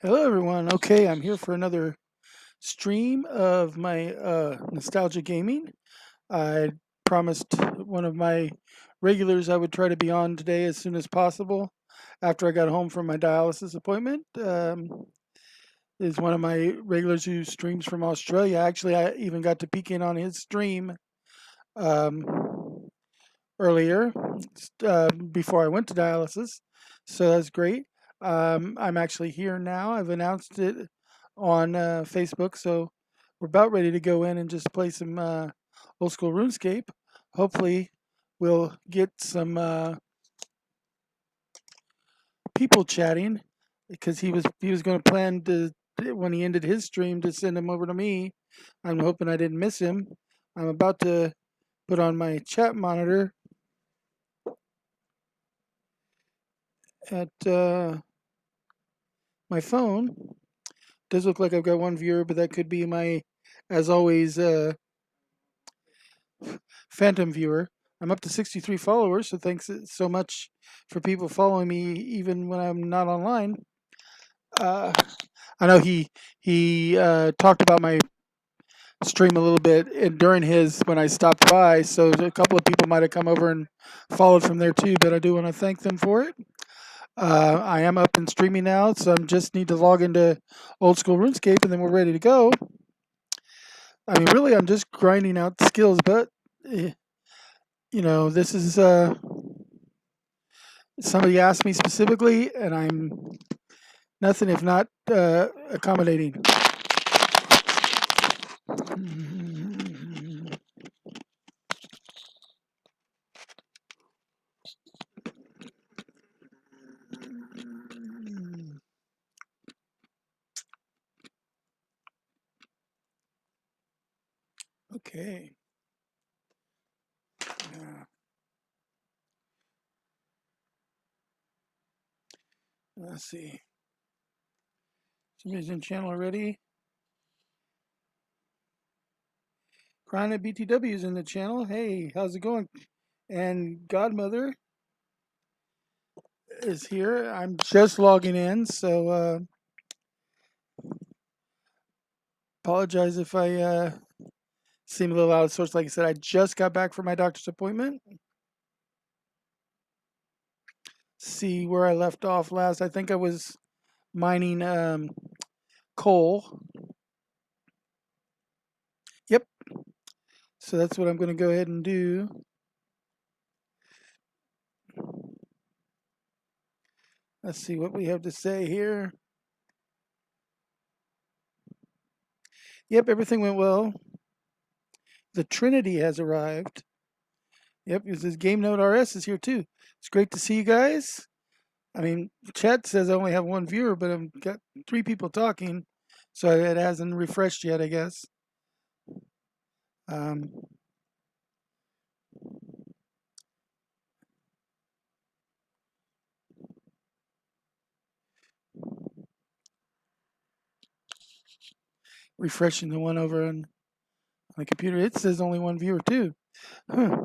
Hello, everyone. Okay, I'm here for another stream of my nostalgia gaming. I promised one of my regulars I would try to be on today as soon as possible after I got home from my dialysis appointment. Is one of my regulars who streams from Australia. Actually, I even got to peek in on his stream um, earlier before I went to dialysis, so that's great. I'm actually here now. I've announced it on Facebook, so we're about ready to go in and just play some old school RuneScape. Hopefully, we'll get some people chatting because he was going to plan to when he ended his stream to send them over to me. I'm hoping I didn't miss him. I'm about to put on my chat monitor at my phone. Does look like I've got one viewer, but that could be my, as always, phantom viewer. I'm up to 63 followers, so thanks so much for people following me even when I'm not online. Uh, I know he talked about my stream a little bit during his when I stopped by, so a couple of people might have come over and followed from there too. But I do want to thank them for it. I am up and streaming now, so I just need to log into Old School RuneScape, and then we're ready to go. I mean, really, I'm just grinding out skills, but eh, this is somebody asked me specifically, and I'm nothing if not accommodating. Okay. Uh, let's see. Somebody's in channel already. Chronic BTW is in the channel. Hey, how's it going? And Godmother is here. I'm just logging in, so apologize if I seem a little out of sorts. Like I said, I just got back from my doctor's appointment. See where I left off last. I think I was mining coal. Yep. So that's what I'm going to go ahead and do. Let's see what we have to say here. Yep, everything went well. The Trinity has arrived. Yep, because this Game Note RS is here too. It's great to see you guys. I mean, chat says I only have one viewer, but I've got 3 people talking, so it hasn't refreshed yet, I guess. Um, refreshing the one over on the computer. It says only one viewer too. Huh.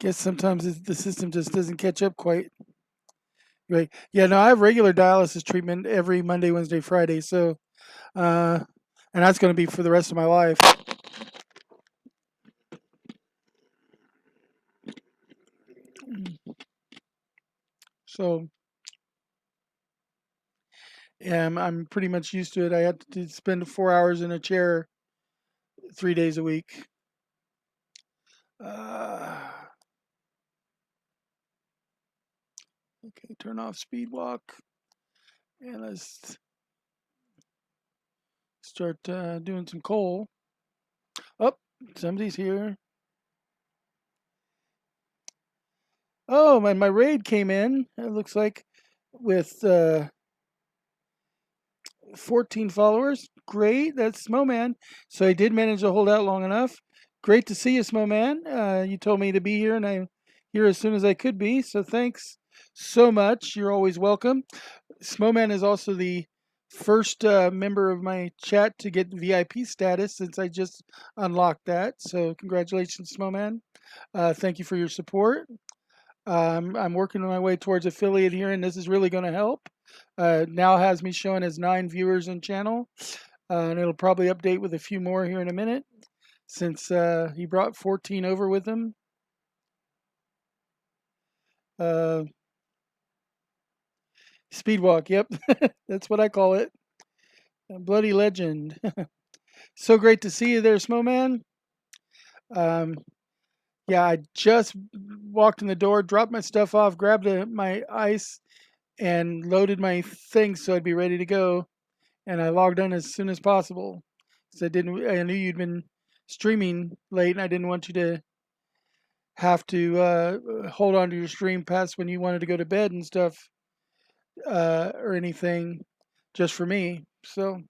Guess sometimes the system just doesn't catch up quite. Right. Yeah, no, I have regular dialysis treatment every Monday, Wednesday, Friday. So, and that's going to be for the rest of my life. So, yeah, I'm pretty much used to it. I had to spend 4 hours in a chair 3 days a week. Okay, turn off speed walk. And let's start doing some coal. Oh, somebody's here. Oh, my raid came in. It looks like with 14 followers. Great. That's Smo So I did manage to hold out long enough. Great to see you, Smo You told me to be here, and I'm here as soon as I could be. So thanks so much. You're always welcome. Smo is also the first member of my chat to get VIP status since I just unlocked that. So congratulations, Smo Thank you for your support. I'm working my way towards affiliate here, and this is really going to help. Now has me showing as 9 viewers in channel, and it'll probably update with a few more here in a minute, since he brought 14 over with him. Uh, Speedwalk, yep, that's what I call it. A bloody legend. So great to see you there, Snowman. Um, yeah, I just walked in the door, dropped my stuff off, grabbed my ice, and loaded my things so I'd be ready to go. And I logged on as soon as possible. So I knew you'd been streaming late, and I didn't want you to have to hold on to your stream past when you wanted to go to bed and stuff, or anything, just for me. So,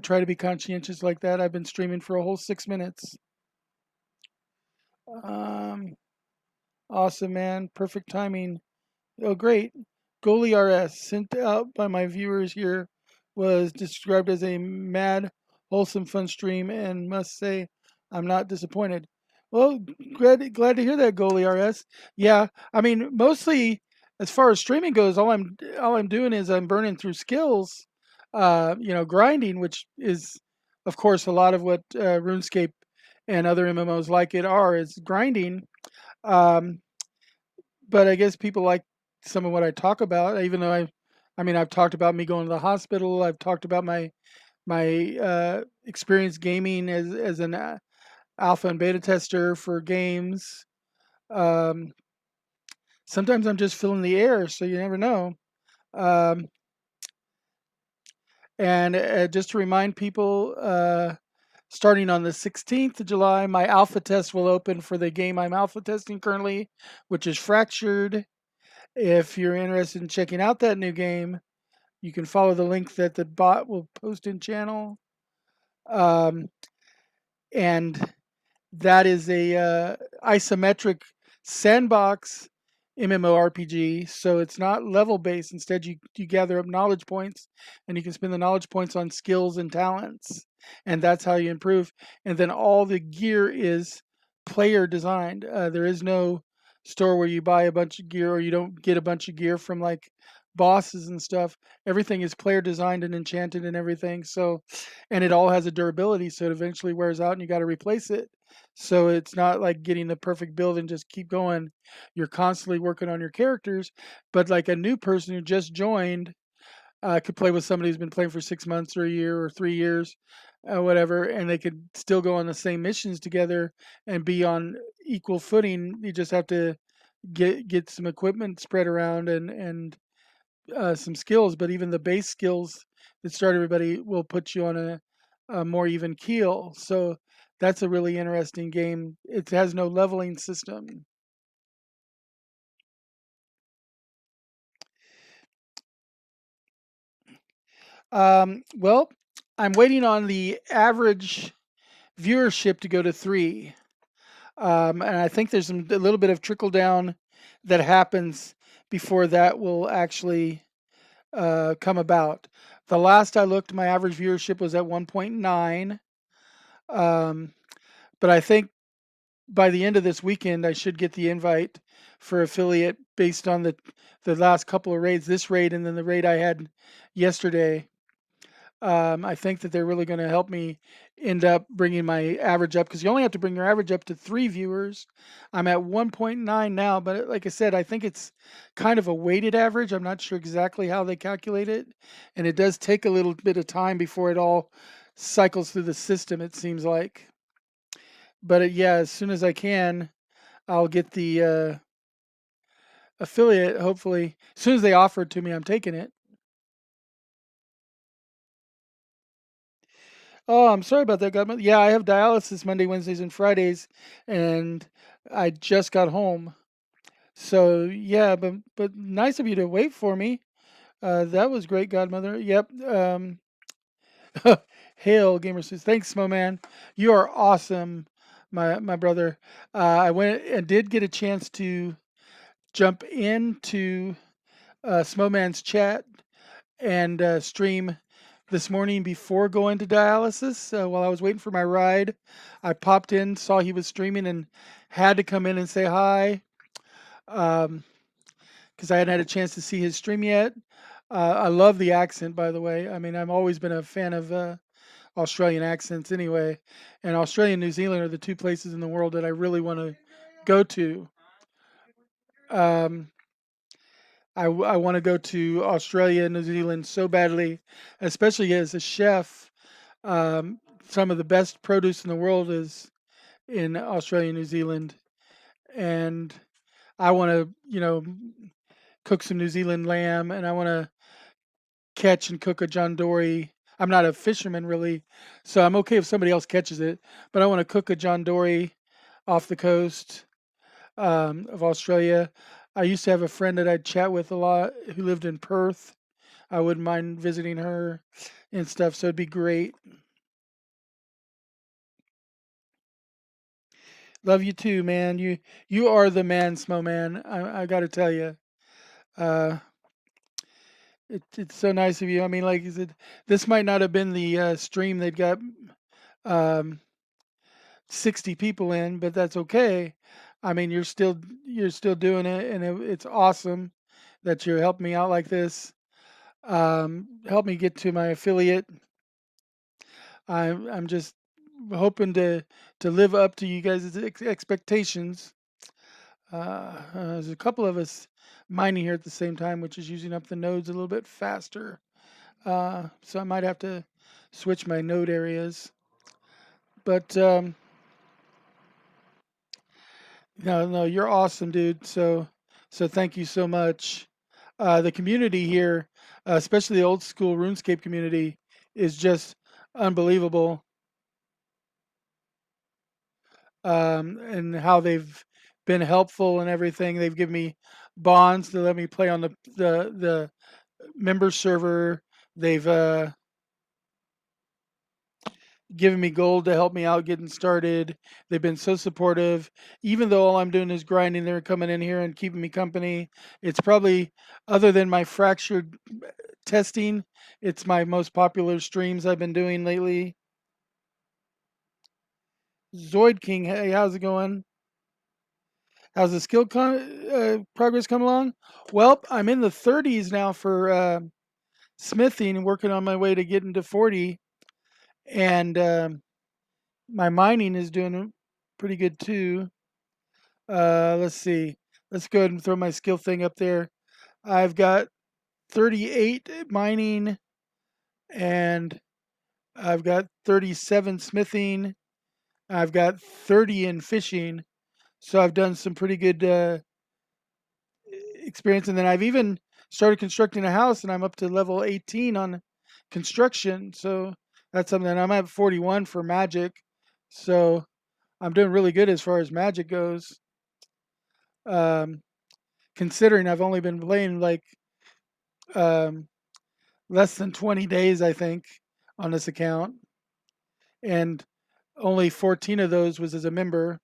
try to be conscientious like that. I've been streaming for a whole 6 minutes. Um, awesome, man. Perfect timing. Oh, great. Goalie RS, sent out by my viewers here, was described as a mad, wholesome, fun stream, and must say I'm not disappointed. Well, glad to hear that, Goalie RS. Yeah, I mean, mostly as far as streaming goes, all I'm doing is I'm burning through skills, grinding, which is, of course, a lot of what RuneScape and other MMOs like it are, is grinding. Um, but I guess people like some of what I talk about, even though I've talked about me going to the hospital. I've talked about my experience gaming as an alpha and beta tester for games. Um, Sometimes I'm just filling the air, so you never know. Um, and just to remind people, starting on the 16th of July, my alpha test will open for the game I'm alpha testing currently, which is Fractured. If you're interested in checking out that new game, you can follow the link that the bot will post in channel. Um, and that is a isometric sandbox MMORPG. So it's not level based. Instead, you gather up knowledge points, and you can spend the knowledge points on skills and talents, and that's how you improve. And then all the gear is player designed. There is no store where you buy a bunch of gear, or you don't get a bunch of gear from like bosses and stuff. Everything is player designed and enchanted and everything. So, and it all has a durability, so it eventually wears out and you got to replace it. So it's not like getting the perfect build and just keep going. You're constantly working on your characters. But like a new person who just joined could play with somebody who's been playing for 6 months or a year or 3 years, whatever, and they could still go on the same missions together and be on equal footing. You just have to get some equipment spread around and some skills. But even the base skills that start everybody will put you on a more even keel. So that's a really interesting game. It has no leveling system. Well, I'm waiting on the average viewership to go to 3. And I think there's a little bit of trickle down that happens before that will actually come about. The last I looked, my average viewership was at 1.9. Um, but I think by the end of this weekend, I should get the invite for affiliate based on the last couple of raids, this raid and then the raid I had yesterday. I think that they're really going to help me end up bringing my average up, because you only have to bring your average up to 3 viewers. I'm at 1.9 now, but like I said, I think it's kind of a weighted average. I'm not sure exactly how they calculate it, and it does take a little bit of time before it all cycles through the system, it seems like. But yeah, as soon as I can, I'll get the affiliate, hopefully. As soon as they offer it to me, I'm taking it. Oh, I'm sorry about that, Godmother. Yeah, I have dialysis Monday, Wednesdays, and Fridays, and I just got home. So yeah, but nice of you to wait for me. That was great, Godmother. Yep. Hail, Gamer says, thanks, Smo Man. You are awesome, my brother. I went and did get a chance to jump into Smo Man's chat and stream this morning before going to dialysis. While I was waiting for my ride, I popped in, saw he was streaming, and had to come in and say hi. because I hadn't had a chance to see his stream yet. I love the accent, by the way. I mean, I've always been a fan of Australian accents anyway. And Australia and New Zealand are the two places in the world that I really want to go to. Um, I want to go to Australia and New Zealand so badly, especially as a chef. Um, some of the best produce in the world is in Australia and New Zealand. And I want to, cook some New Zealand lamb, and I want to catch and cook a John Dory. I'm not a fisherman really, so I'm okay if somebody else catches it. But I want to cook a John Dory off the coast of Australia. I used to have a friend that I'd chat with a lot who lived in Perth. I wouldn't mind visiting her and stuff, so it'd be great. Love you too, man. You are the man, Smo man. I got to tell you. Uh, it's so nice of you. I mean, like you said, this might not have been the stream that got um, 60 people in, but that's okay. I mean, you're still doing it, and it's awesome that you're helping me out like this. Help me get to my affiliate. I'm just hoping to live up to you guys' expectations. There's a couple of us mining here at the same time, which is using up the nodes a little bit faster. So I might have to switch my node areas. But no, no, you're awesome, dude. So thank you so much. The community here, especially the old school RuneScape community, is just unbelievable. And how they've been helpful and everything. They've given me bonds to let me play on the member server. They've given me gold to help me out getting started. They've been so supportive. Even though all I'm doing is grinding, they're coming in here and keeping me company. It's probably, other than my fractured testing, it's my most popular streams I've been doing lately. Zoid King, hey, how's it going? How's the progress come along? Well, I'm in the 30s now for smithing and working on my way to getting to 40. And my mining is doing pretty good too. Let's see. Let's go ahead and throw my skill thing up there. I've got 38 mining, and I've got 37 smithing. I've got 30 in fishing. So I've done some pretty good experience. And then I've even started constructing a house, and I'm up to level 18 on construction. So that's something. I'm at 41 for magic. So I'm doing really good as far as magic goes. Um, Considering I've only been playing like um, less than 20 days, I think, on this account, and only 14 of those was as a member.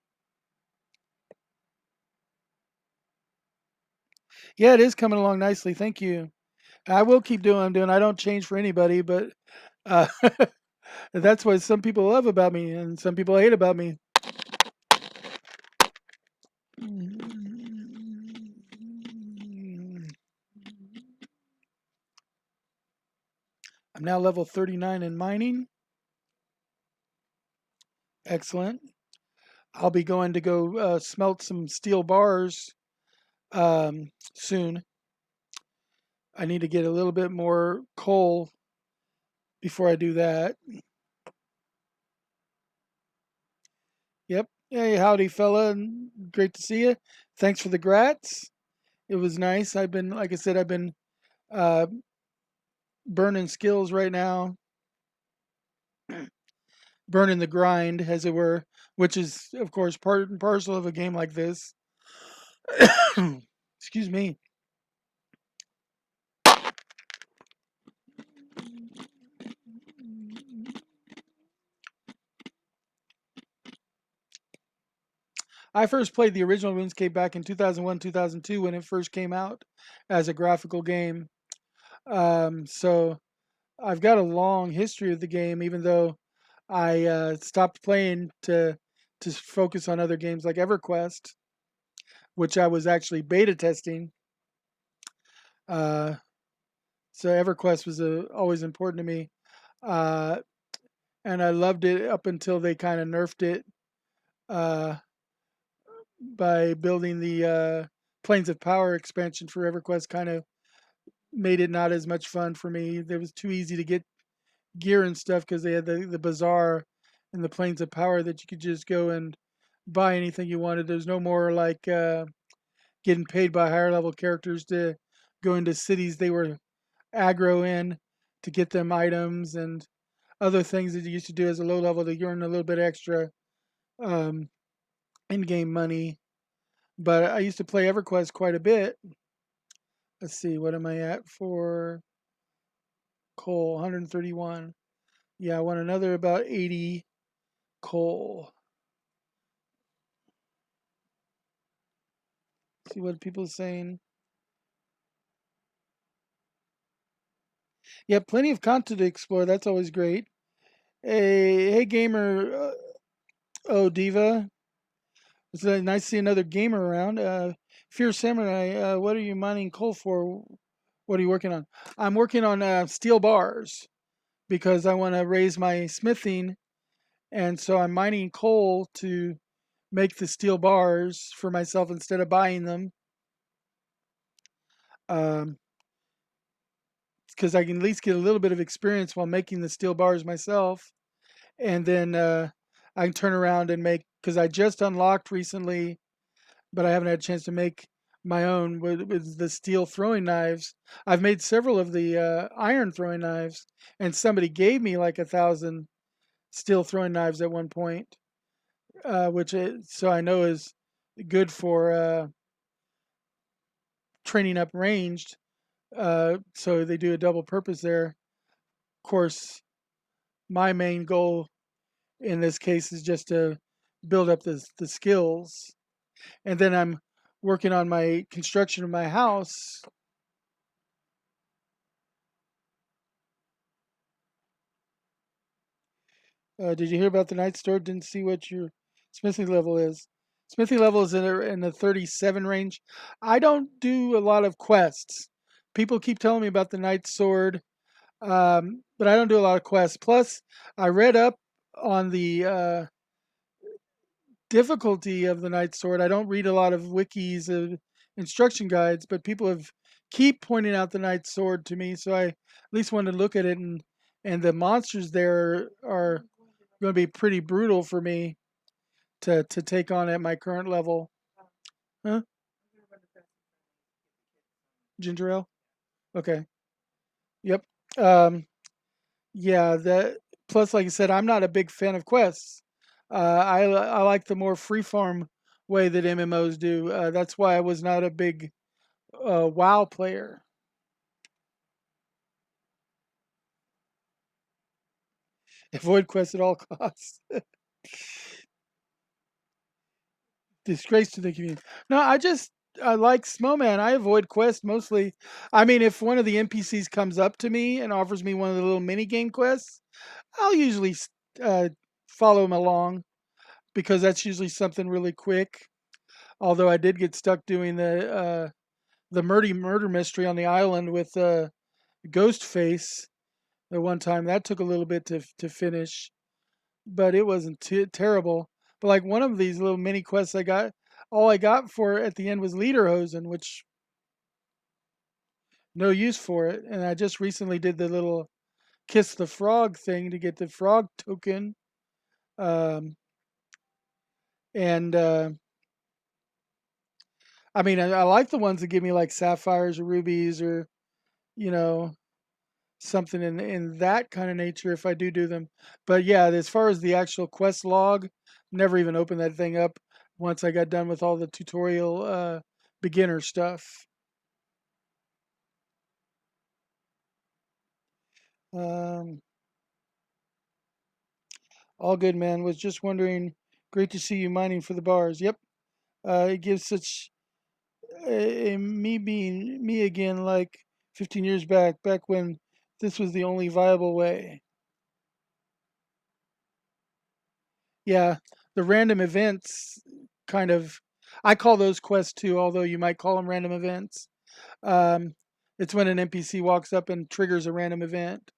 Yeah, it is coming along nicely. Thank you. I will keep doing what I'm doing. I don't change for anybody, but uh, that's what some people love about me, and some people hate about me. I'm now level 39 in mining. Excellent. I'll be going to go smelt some steel bars soon. I need to get a little bit more coal before I do that. Yep. Hey, howdy, fella. Great to see you. Thanks for the grats. It was nice. Like I said, I've been uh, burning skills right now, burning the grind, as it were, which is, of course, part and parcel of a game like this. Excuse me. I first played the original RuneScape back in 2001, 2002 when it first came out as a graphical game. So I've got a long history of the game, even though I stopped playing to focus on other games like EverQuest. which I was actually beta testing. Uh, so EverQuest was always important to me. Uh, and I loved it up until they kind of nerfed it uh, by building the Planes of Power expansion for EverQuest. Kind of made it not as much fun for me. It was too easy to get gear and stuff because they had the bazaar and the Planes of Power that you could just go and buy anything you wanted. There's no more like getting paid by higher level characters to go into cities they were aggro in to get them items and other things that you used to do as a low level to earn a little bit extra um, in-game money. But I used to play EverQuest quite a bit. Let's see, what am I at for coal? 131. Yeah, I want another about 80 coal. See what people are saying. Yeah, plenty of content to explore. That's always great. Hey gamer, oh Diva. It's nice to see another gamer around. Fierce Samurai, what are you mining coal for? What are you working on? I'm working on steel bars because I want to raise my smithing, and so I'm mining coal to make the steel bars for myself instead of buying them. Um, because I can at least get a little bit of experience while making the steel bars myself, and then I can turn around and make. Because I just unlocked recently, but I haven't had a chance to make my own with the steel throwing knives. I've made several of the iron throwing knives, and somebody gave me like 1,000 steel throwing knives at one point, so I know is good for training up ranged. So they do a double purpose there. Of course, my main goal in this case is just to build up the skills, and then I'm working on my construction of my house. Did you hear about the night store? Didn't see what your smithing level is. Smithing level is in the 37 range. I don't do a lot of quests. People keep telling me about the night sword, but I don't do a lot of quests. Plus, I read up on the difficulty of the night sword. I don't read a lot of wikis of instruction guides, but people have keep pointing out the night sword to me, so I at least wanted to look at it, and the monsters there are going to be pretty brutal for me to take on at my current level. Huh? Ginger ale? Okay. Yep. Um, yeah. That plus, like I said, I'm not a big fan of quests. I like the more freeform way that MMOs do. That's why I was not a big WoW player. Avoid quests at all costs. Disgrace to the community. No, I like Snowman. I avoid quests mostly. I mean, if one of the NPCs comes up to me and offers me one of the little mini game quests, I'll usually uh, follow him along because that's usually something really quick. Although I did get stuck doing the murder mystery on the island with Ghostface at one time. That took a little bit to finish, but it wasn't terrible. But like one of these little mini quests I got, all I got for it at the end was Lederhosen, which no use for it. And I just recently did the little kiss the frog thing to get the frog token. Um, and I mean, I like the ones that give me like sapphires or rubies or you know something in that kind of nature if I do them. But yeah, as far as the actual quest log, never even opened that thing up once I got done with all the tutorial beginner stuff. Um, all good, man. Was just wondering. Great to see you mining for the bars. Yep. It gives such me being me again, like 15 years back when this was the only viable way. Yeah, the random events kind of. I call those quests too, although you might call them random events. Um, it's when an NPC walks up and triggers a random event.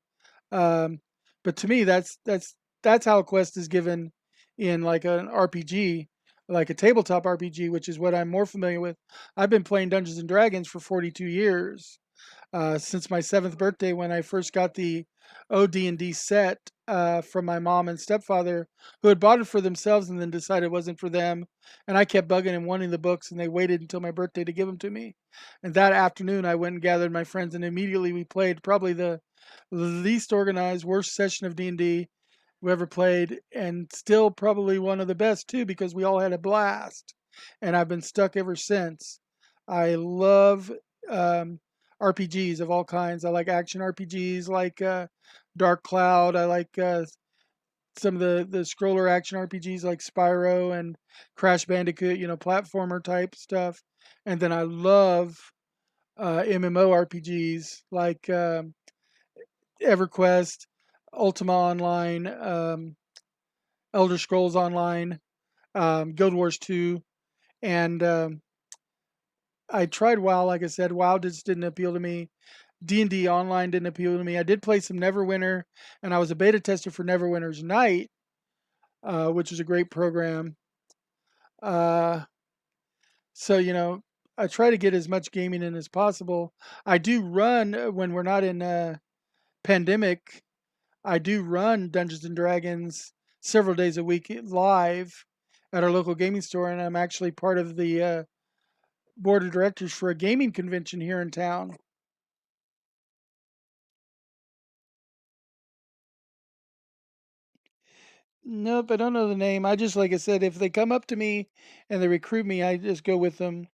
Um, but to me, that's how a quest is given in like an RPG, like a tabletop RPG, which is what I'm more familiar with. I've been playing Dungeons and Dragons for 42 years, since my seventh birthday when I first got the OD&D set from my mom and stepfather, who had bought it for themselves and then decided it wasn't for them. And I kept bugging and wanting the books, and they waited until my birthday to give them to me. And that afternoon, I went and gathered my friends, and immediately we played probably the least organized, worst session of D&D we ever played, and still probably one of the best too, because we all had a blast. And I've been stuck ever since. I love um, RPGs of all kinds. I like action RPGs like Dark Cloud. I like some of the scroller action RPGs like Spyro and Crash Bandicoot, platformer type stuff. And then I love MMO RPGs like EverQuest, Ultima Online, Elder Scrolls Online, Guild Wars 2, and I tried WoW. Like I said, WoW just didn't appeal to me. D&D Online didn't appeal to me. I did play some Neverwinter, and I was a beta tester for Neverwinter's Night, which is a great program. Uh, so I try to get as much gaming in as possible. I do run when we're not in pandemic. I do run Dungeons and Dragons several days a week live at our local gaming store, and I'm actually part of the board of directors for a gaming convention here in town. Nope, I don't know the name. I just, like I said, if they come up to me and they recruit me, I just go with them.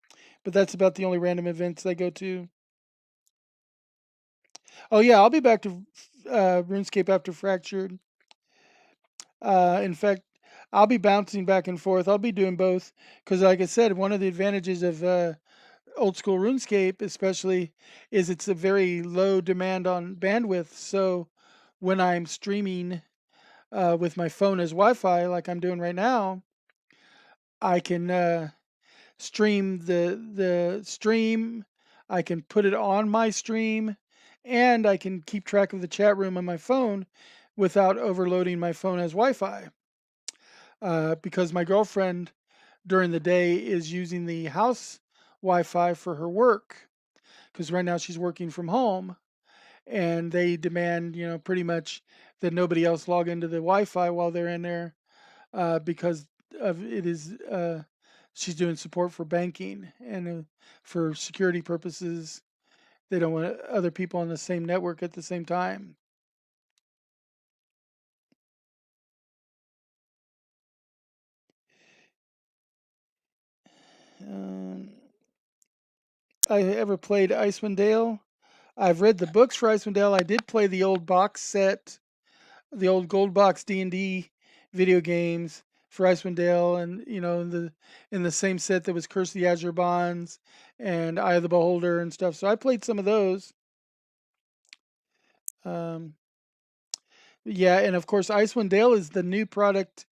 But that's about the only random events I go to. Oh yeah, I'll be back to RuneScape after Fractured. In fact, I'll be bouncing back and forth. I'll be doing both because, like I said, one of the advantages of old school RuneScape, especially, is it's a very low demand on bandwidth. So when I'm streaming with my phone as Wi-Fi, like I'm doing right now, I can stream the stream. I can put it on my stream, and I can keep track of the chat room on my phone without overloading my phone as Wi-Fi. Because my girlfriend during the day is using the house Wi-Fi for her work, because right now she's working from home, and they demand, pretty much that nobody else log into the Wi-Fi while they're in there, because of it is she's doing support for banking and for security purposes. They don't want other people on the same network at the same time. Um, I ever played Icewind Dale? I've read the books for Icewind Dale. I did play the old box set, the old gold box D&D video games for Icewind Dale, and in the same set that was Curse of the Azure Bonds and Eye of the Beholder and stuff. So I played some of those. Um, yeah, and of course Icewind Dale is the new product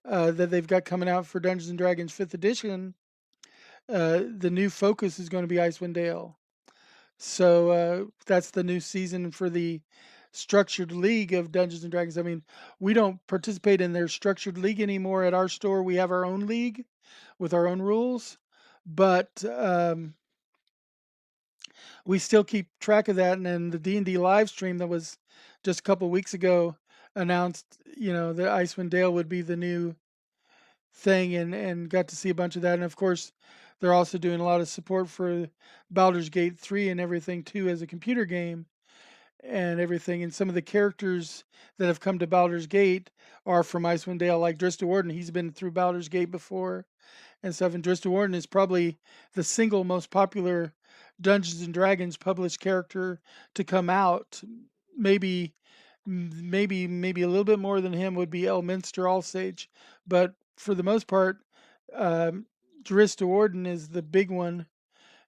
that they've got coming out for Dungeons and Dragons 5th edition. The new focus is going to be Icewind Dale. So that's the new season for the structured league of Dungeons and Dragons. I mean, we don't participate in their structured league anymore at our store. We have our own league with our own rules, but we still keep track of that. And then the D&D live stream that was just a couple weeks ago announced, that Icewind Dale would be the new thing, and got to see a bunch of that. And of course, they're also doing a lot of support for Baldur's Gate 3 and everything too as a computer game and everything. And some of the characters that have come to Baldur's Gate are from Icewind Dale, like Drista Warden. He's been through Baldur's Gate before and stuff. And Drista Warden is probably the single most popular Dungeons and Dragons published character to come out. Maybe, maybe a little bit more than him would be Elminster Allsage, but for the most part, um, Drista Warden is the big one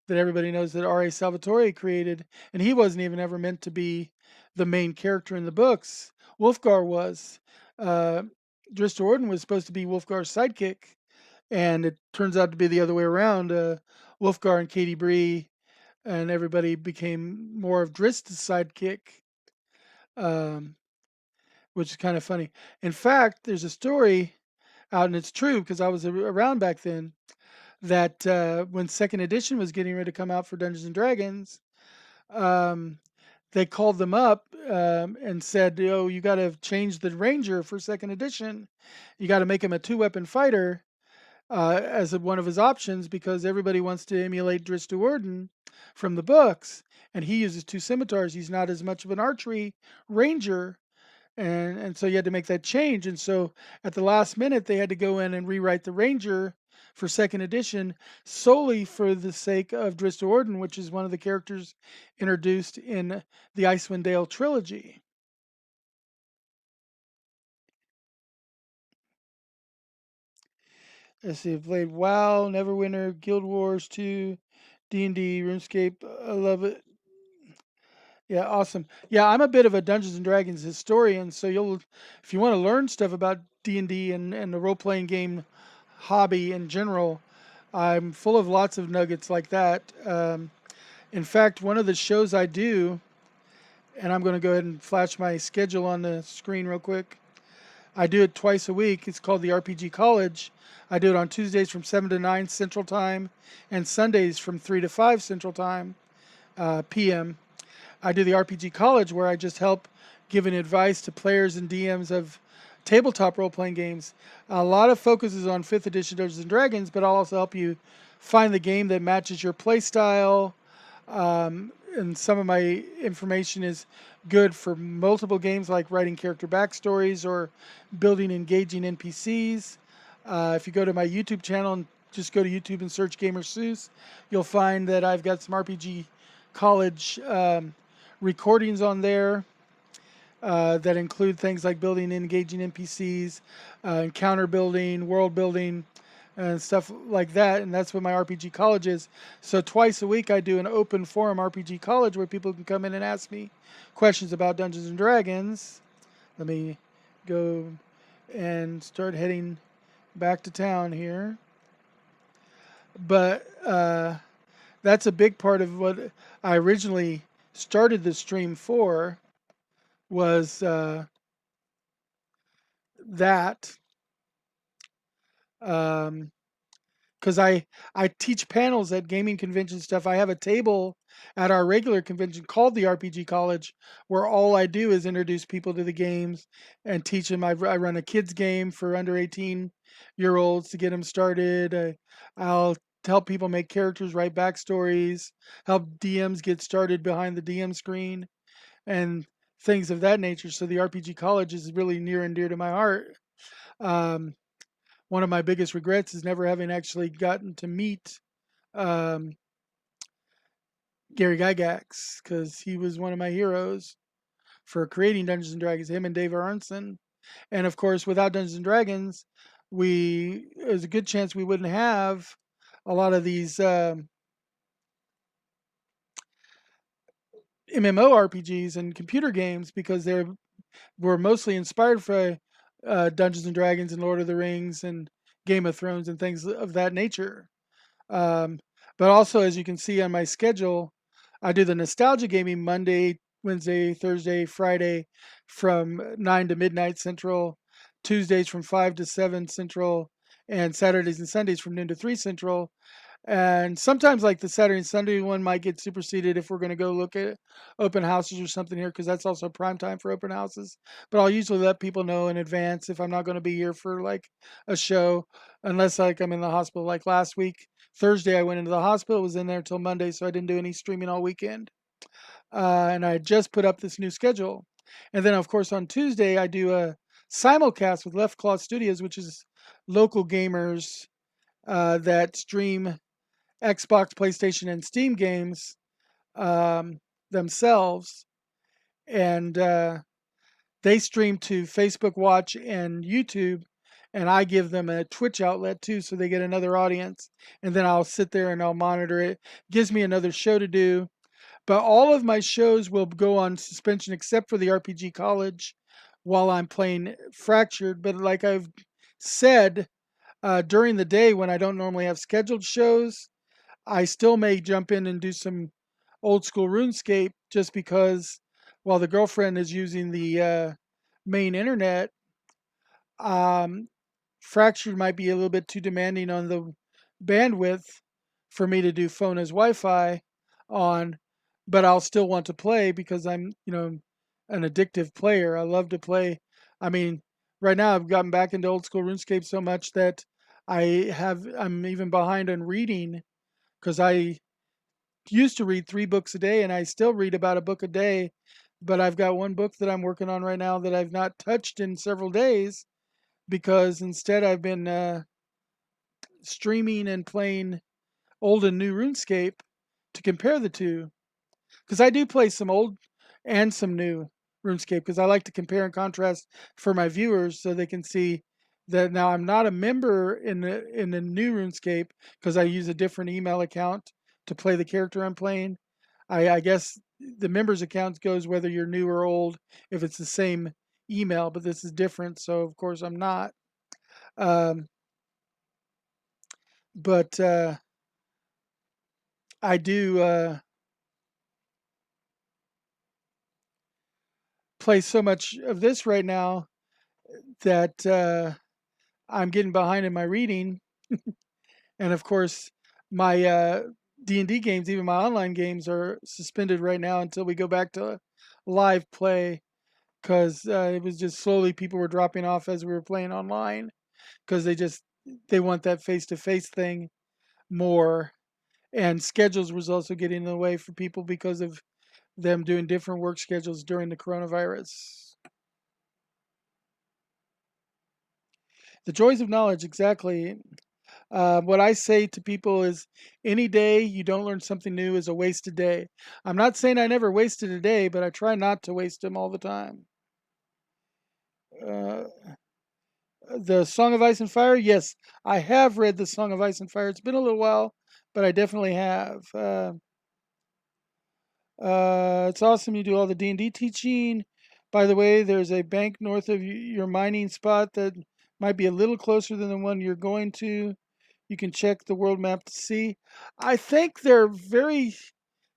that everybody knows that R.A. Salvatore created, and he wasn't even ever meant to be the main character in the books. Wolfgar was. Uh, Drista Warden was supposed to be Wolfgar's sidekick, and it turns out to be the other way around. Wolfgar and Katie Bree and everybody became more of Drist's sidekick, um, which is kind of funny. In fact, there's a story out, and it's true because I was around back then, that when second edition was getting ready to come out for Dungeons and Dragons, um, they called them up and said, "Oh, you got to change the Ranger for second edition. You got to make him a two-weapon fighter as one of his options because everybody wants to emulate Drizzt Do'Urden from the books, and he uses two scimitars. He's not as much of an archery ranger." And so you had to make that change. And so at the last minute, they had to go in and rewrite the Ranger for second edition solely for the sake of Drizzt Do'Urden, which is one of the characters introduced in the Icewind Dale trilogy. Let's see, I've played WoW, Neverwinter, Guild Wars 2, D&D, RuneScape. I love it. Yeah, awesome. Yeah, I'm a bit of a Dungeons and Dragons historian, so if you want to learn stuff about D&D and the role-playing game hobby in general, I'm full of lots of nuggets like that. In fact, one of the shows I do, and I'm going to go ahead and flash my schedule on the screen real quick. I do it twice a week. It's called the RPG College. I do it on Tuesdays from 7 to 9 Central Time and Sundays from 3 to 5 Central Time p.m. I do the RPG College where I just help giving advice to players and DMs of tabletop role-playing games. A lot of focus is on 5th edition Dungeons and Dragons, but I'll also help you find the game that matches your play style. And some of my information is good for multiple games like writing character backstories or building engaging NPCs. If you go to my YouTube channel and just go to YouTube and search Gamer Seuss, you'll find that I've got some RPG College recordings on there that include things like building and engaging NPCs, encounter building, world building, and stuff like that. And that's what my RPG College is. So twice a week I do an open forum RPG College where people can come in and ask me questions about Dungeons and Dragons. Let me go and start heading back to town here. But that's a big part of what I originally started the stream for, was that because I teach panels at gaming convention stuff. I have a table at our regular convention called the RPG College, where all I do is introduce people to the games and teach them. I run a kids game for under 18-year-olds to get them started. I'll help people make characters, write backstories, help DMs get started behind the DM screen, and things of that nature. So the RPG College is really near and dear to my heart. Um, One of my biggest regrets is never having actually gotten to meet um, Gary Gygax, because he was one of my heroes for creating Dungeons and Dragons. Him and Dave Aronson, and of course, without Dungeons and Dragons, there's a good chance we wouldn't have a lot of these MMORPGs and computer games because they were mostly inspired by Dungeons and Dragons and Lord of the Rings and Game of Thrones and things of that nature. Um, but also, as you can see on my schedule, I do the nostalgia gaming Monday, Wednesday, Thursday, Friday from 9 to midnight Central, Tuesdays from 5 to 7 Central, and Saturdays and Sundays from noon to 3 Central. And sometimes, like the Saturday and Sunday one, might get superseded if we're going to go look at open houses or something here, because that's also prime time for open houses. But I'll usually let people know in advance if I'm not going to be here for like a show, unless like I'm in the hospital. Like last week, Thursday, I went into the hospital, was in there until Monday, so I didn't do any streaming all weekend. And I just put up this new schedule. And then, of course, on Tuesday, I do a simulcast with Left Claw Studios, which is local gamers that stream Xbox, PlayStation, and Steam games themselves, and they stream to Facebook Watch and YouTube, and I give them a Twitch outlet too, so they get another audience. And then I'll sit there and I'll monitor it. Gives me another show to do, but all of my shows will go on suspension except for the RPG College while I'm playing Fractured. But like I've said, During the day when I don't normally have scheduled shows, I still may jump in and do some old school RuneScape just because while the girlfriend is using the main internet, um, Fractured might be a little bit too demanding on the bandwidth for me to do phone as Wi-Fi on, but I'll still want to play because I'm, an addictive player. I love to play. I mean, right now I've gotten back into old school RuneScape so much that I'm even behind on reading because I used to read 3 books a day and I still read about a book a day, but I've got one book that I'm working on right now that I've not touched in several days because instead I've been streaming and playing old and new RuneScape to compare the two. Because I do play some old and some new RuneScape because I like to compare and contrast for my viewers so they can see that now I'm not a member in the new RuneScape because I use a different email account to play the character I'm playing. I guess the members account goes whether you're new or old if it's the same email, but this is different, so of course I'm not. Um, but I do play so much of this right now that I'm getting behind in my reading, and of course, my D&D games, even my online games, are suspended right now until we go back to live play because it was just slowly people were dropping off as we were playing online because they want that face-to-face thing more, and schedules was also getting in the way for people because of them doing different work schedules during the coronavirus. The joys of knowledge, exactly. What I say to people is any day you don't learn something new is a wasted day. I'm not saying I never wasted a day, but I try not to waste them all the time. Uh, the Song of Ice and Fire, yes, I have read the Song of Ice and Fire. It's been a little while, but I definitely have. It's awesome you do all the D&D teaching. By the way, there's a bank north of your mining spot that might be a little closer than the one you're going to. You can check the world map to see. I think they're very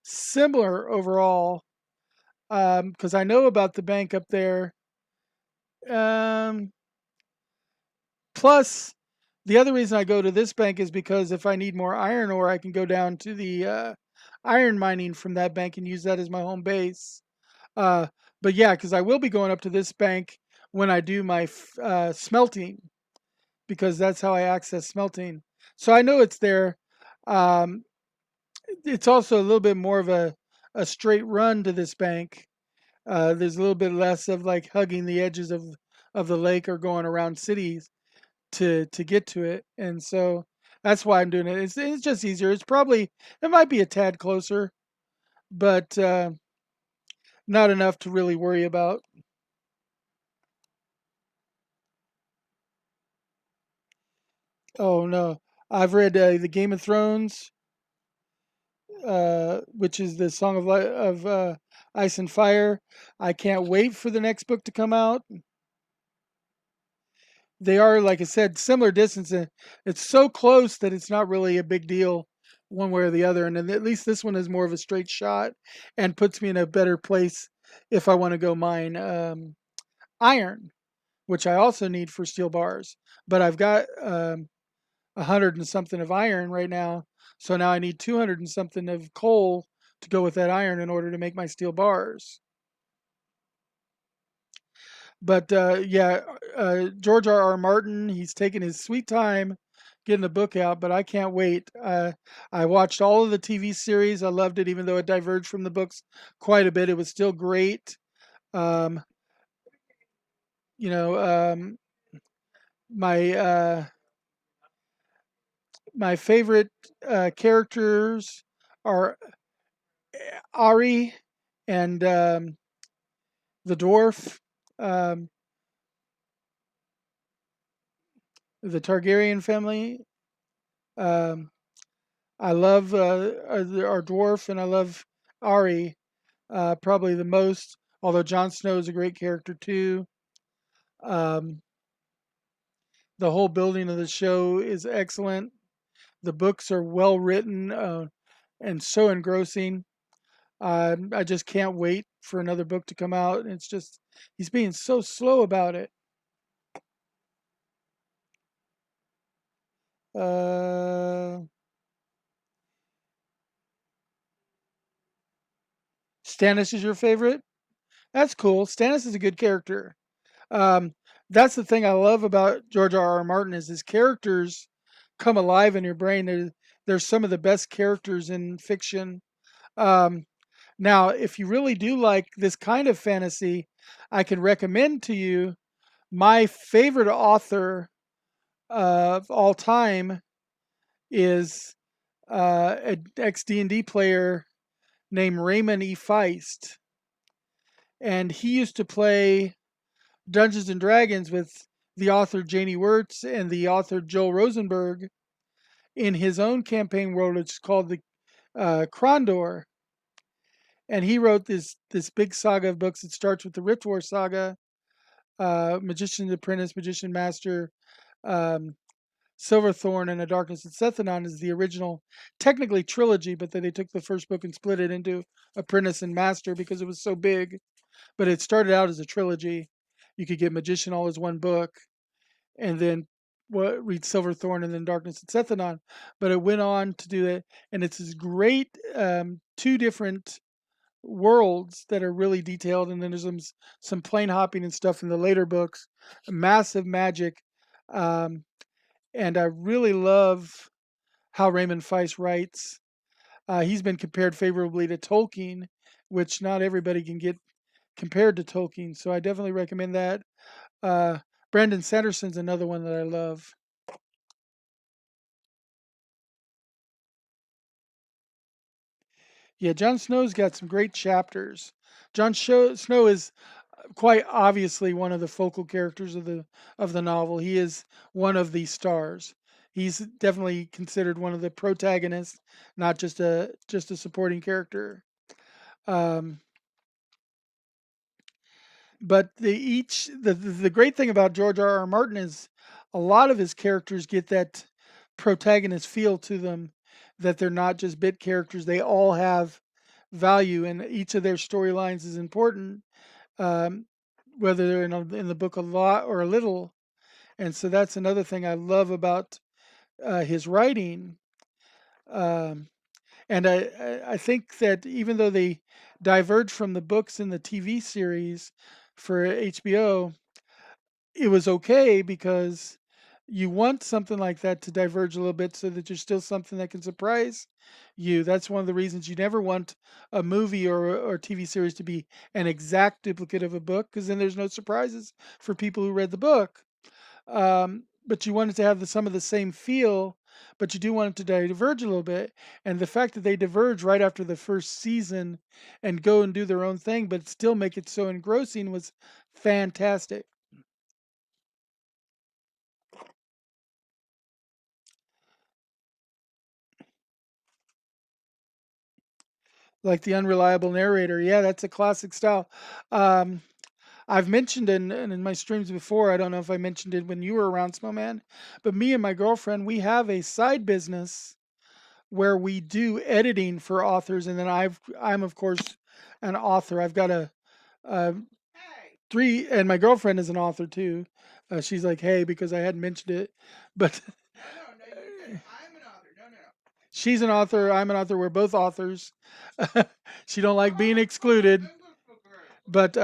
similar overall because I know about the bank up there. Um, Plus, the other reason I go to this bank is because if I need more iron ore, I can go down to the iron mining from that bank and use that as my home base. Uh, but yeah, because I will be going up to this bank when I do my smelting, because that's how I access smelting. So I know it's there. Um, it's also a little bit more of a straight run to this bank. There's a little bit less of like hugging the edges of the lake or going around cities to get to it, and so that's why I'm doing it. It's just easier. It might be a tad closer, but not enough to really worry about. Oh no, I've read the Game of Thrones, which is the Song of Ice and Fire. I can't wait for the next book to come out. They are, like I said, similar distance. It's so close that it's not really a big deal one way or the other. And then at least this one is more of a straight shot and puts me in a better place if I want to go mine iron, which I also need for steel bars. But I've got 100 and something of iron right now. So now I need 200 and something of coal to go with that iron in order to make my steel bars. But yeah, George R. R. Martin, he's taking his sweet time getting the book out, but I can't wait. I watched all of the TV series. I loved it, even though it diverged from the books quite a bit. It was still great. Um, you know, my my favorite characters are Ari and the dwarf, um, the Targaryen family. Um, I love our dwarf, and I love Ari probably the most. Although Jon Snow is a great character too. Um, The whole building of the show is excellent. The books are well written and so engrossing. I just can't wait for another book to come out. It's just he's being so slow about it. Uh, Stannis is your favorite? That's cool. Stannis is a good character. Um, that's the thing I love about George R. R. Martin is his characters come alive in your brain. They're some of the best characters in fiction. Um, Now, if you really do like this kind of fantasy, I can recommend to you my favorite author of all time is an ex D&D player named Raymond E. Feist, and he used to play Dungeons and Dragons with the author Janie Wertz and the author Joel Rosenberg in his own campaign world, which is called the Krondor. And he wrote this big saga of books. It starts with the Rift War saga, Magician's Apprentice, Magician Master, um, Silverthorn, and A Darkness at Sethanon is the original, technically trilogy, but then they took the first book and split it into Apprentice and Master because it was so big. But it started out as a trilogy. You could get Magician all as one book, and then read Silverthorn and then Darkness at Sethanon. But it went on to do it, and it's this great two different worlds that are really detailed, and then there's some plane hopping and stuff in the later books. Massive magic, um, and I really love how Raymond Feist writes. He's been compared favorably to Tolkien, which not everybody can get compared to Tolkien. So I definitely recommend that. Uh, Brandon Sanderson's another one that I love. Yeah, Jon Snow's got some great chapters. Snow is quite obviously one of the focal characters of the novel. He is one of the stars. He's definitely considered one of the protagonists, not just a supporting character. Um, but the great thing about George R. R. Martin is a lot of his characters get that protagonist feel to them, that they're not just bit characters. They all have value, and each of their storylines is important, um, whether they're in the book a lot or a little. And so that's another thing I love about his writing. Um, and I think that even though they diverge from the books in the TV series for HBO, it was okay because you want something like that to diverge a little bit so that there's still something that can surprise you. That's one of the reasons you never want a movie or TV series to be an exact duplicate of a book, because then there's no surprises for people who read the book. But you want it to have some of the same feel, but you do want it to diverge a little bit. And the fact that they diverge right after the first season and go and do their own thing, but still make it so engrossing was fantastic. Like the unreliable narrator. Yeah, that's a classic style. Um, I've mentioned in my streams before, I don't know if I mentioned it when you were around, Snowman, but me and my girlfriend, we have a side business where we do editing for authors, and then I'm of course an author. I've got a three, and my girlfriend is an author too. She's like, hey, because I hadn't mentioned it, but she's an author. I'm an author. We're both authors. She don't like being excluded. But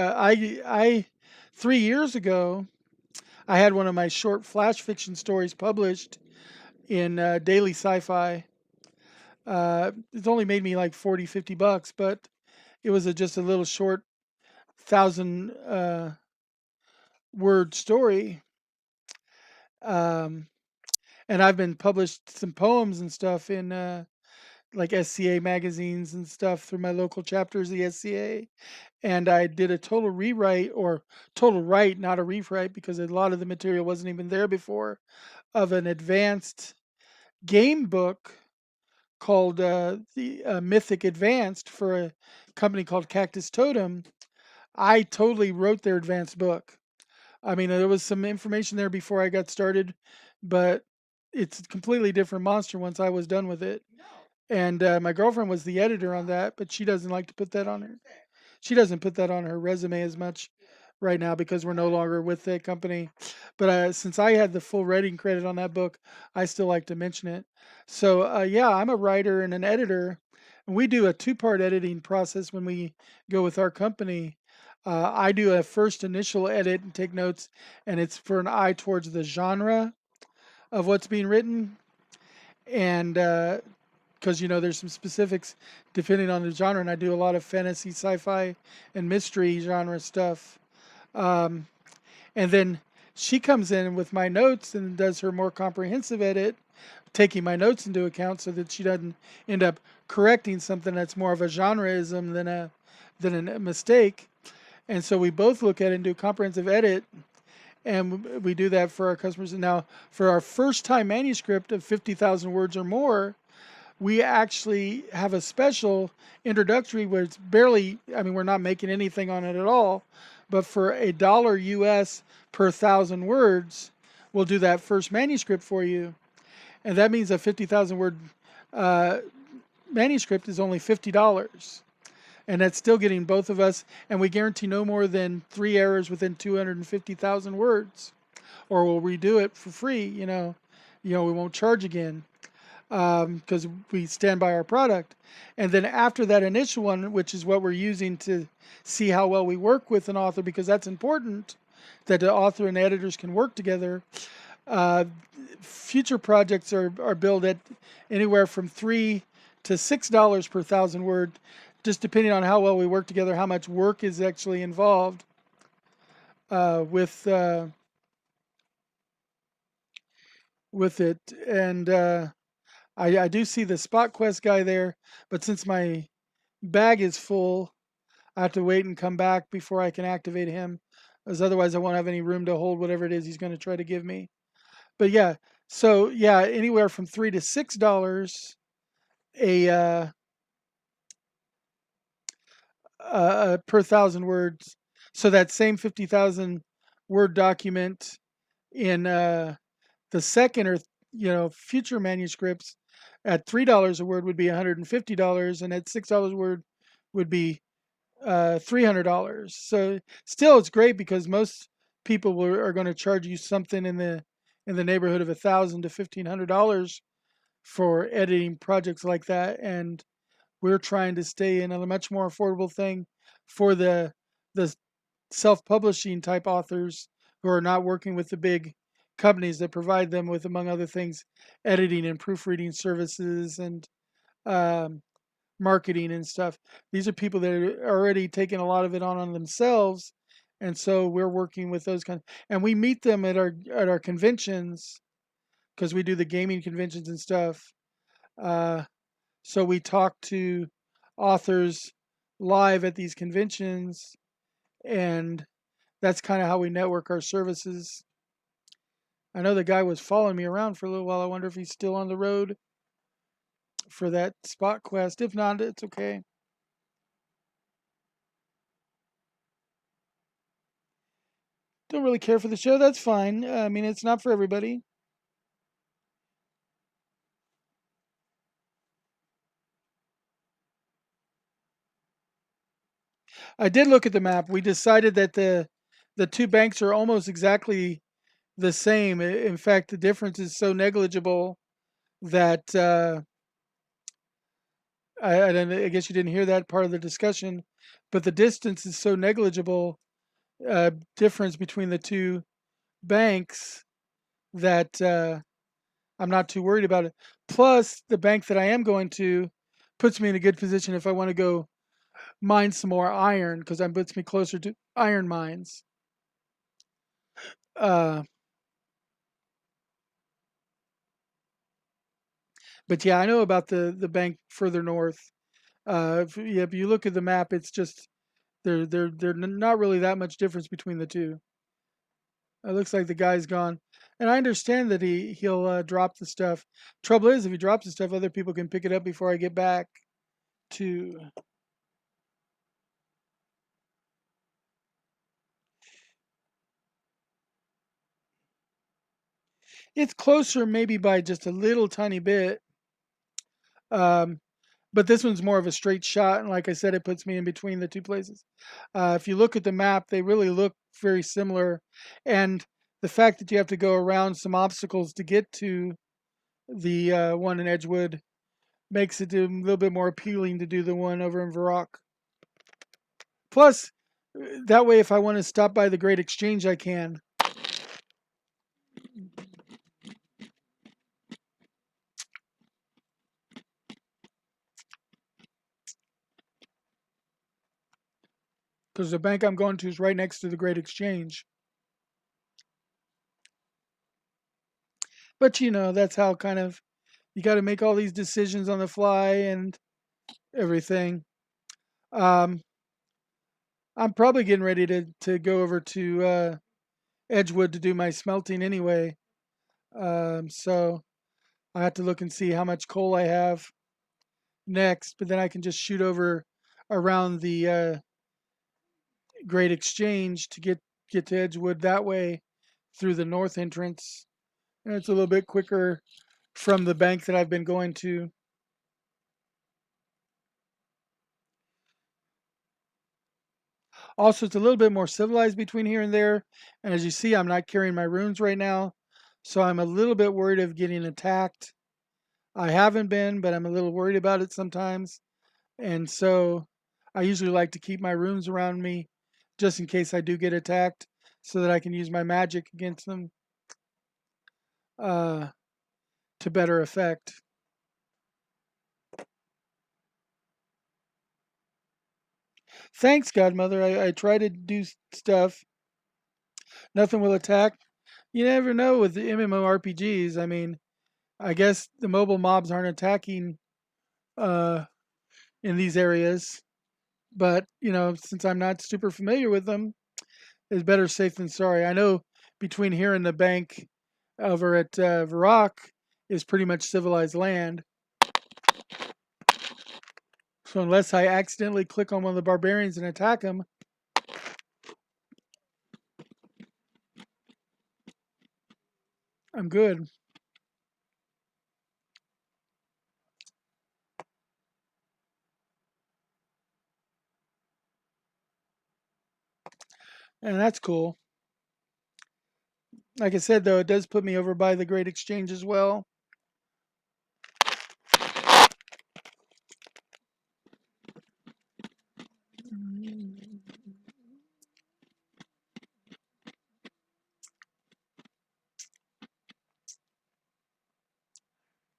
3 years ago, I had one of my short flash fiction stories published in Daily Sci-Fi. It's only made me like 40, $50, but it was just a little short 1,000 word story. Um, and I've been published some poems and stuff in like SCA magazines and stuff through my local chapters of the SCA. And I did a total rewrite, or total write, not a rewrite, because a lot of the material wasn't even there before, of an advanced game book called the Mythic Advanced for a company called Cactus Totem. I totally wrote their advanced book. I mean, there was some information there before I got started, but it's a completely different monster once I was done with it. And my girlfriend was the editor on that, but she doesn't like to put that on her. She doesn't put that on her resume as much right now because we're no longer with the company. But since I had the full writing credit on that book, I still like to mention it. So yeah, I'm a writer and an editor, and we do a two-part editing process when we go with our company. I do a first initial edit and take notes, and it's for an eye towards the genre of what's being written, and because there's some specifics depending on the genre, and I do a lot of fantasy, sci-fi, and mystery genre stuff. Um, and then she comes in with my notes and does her more comprehensive edit, taking my notes into account so that she doesn't end up correcting something that's more of a genreism than a mistake. And so we both look at it and do a comprehensive edit, and we do that for our customers. And now for our first time manuscript of 50,000 words or more, we actually have a special introductory where it's barely, I mean, we're not making anything on it at all, but for $1 US per 1,000 words, we'll do that first manuscript for you. And that means a 50,000 word uh, manuscript is only $50. And that's still getting both of us, and we guarantee no more than 3 errors within 250,000 words, or we'll redo it for free. We won't charge again because we stand by our product. And then after that initial one, which is what we're using to see how well we work with an author, because that's important that the author and editors can work together. Uh, Future projects are billed at anywhere from $3 to $6 per 1,000 word, just depending on how well we work together, how much work is actually involved with it. And I do see the Spot Quest guy there, but since my bag is full, I have to wait and come back before I can activate him, as otherwise I won't have any room to hold whatever it is he's going to try to give me. But yeah, so yeah, anywhere from $3 to $6 a per 1,000 words. So that same 50,000 word document in the second or future manuscripts at $3 a word would be $150, and at $6 a word would be $300. So still, it's great because most people are going to charge you something in the neighborhood of $1,000 to $1,500 for editing projects like that, and we're trying to stay in a much more affordable thing for the self-publishing type authors who are not working with the big companies that provide them with, among other things, editing and proofreading services and um, marketing and stuff. These are people that are already taking a lot of it on themselves, and so we're working with those kind. And we meet them at our conventions because we do the gaming conventions and stuff. Uh, so we talk to authors live at these conventions, and that's kind of how we network our services. I know the guy was following me around for a little while. I wonder if he's still on the road for that spot quest. If not, it's okay. Don't really care for the show. That's fine. I mean, it's not for everybody. I did look at the map. We decided that the two banks are almost exactly the same. In fact, the difference is so negligible that I guess you didn't hear that part of the discussion, but the distance is so negligible difference between the two banks that I'm not too worried about it. Plus, the bank that I am going to puts me in a good position if I want to go mine some more iron because that puts me closer to iron mines. Uh, but yeah, I know about the bank further north. If you look at the map, it's just they're not really that much difference between the two. It looks like the guy's gone, and I understand that he'll drop the stuff. Trouble is, if he drops the stuff, other people can pick it up before I get back to. It's closer maybe by just a little tiny bit. Um, but this one's more of a straight shot, and like I said, it puts me in between the two places. If you look at the map, they really look very similar, and the fact that you have to go around some obstacles to get to the one in Edgewood makes it a little bit more appealing to do the one over in Varrock. Plus, that way, if I want to stop by the Great Exchange, I can. Because the bank I'm going to is right next to the Great Exchange. But that's how kind of you got to make all these decisions on the fly and everything. Um, I'm probably getting ready to go over to Edgewood to do my smelting anyway. So I have to look and see how much coal I have next, but then I can just shoot over around the Great Exchange to get to Edgewood that way through the north entrance. And it's a little bit quicker from the bank that I've been going to. Also, it's a little bit more civilized between here and there. And as you see, I'm not carrying my runes right now. So I'm a little bit worried of getting attacked. I haven't been, but I'm a little worried about it sometimes. And so I usually like to keep my runes around me just in case I do get attacked so that I can use my magic against them uh, to better effect. Thanks, Godmother. I try to do stuff. Nothing will attack. You never know with the MMORPGs. I mean, I guess the mobile mobs aren't attacking uh, in these areas, but since I'm not super familiar with them, it's better safe than sorry. I know between here and the bank over at Varrock is pretty much civilized land. So unless I accidentally click on one of the barbarians and attack them, I'm good. And that's cool. Like I said, though, it does put me over by the Great Exchange as well.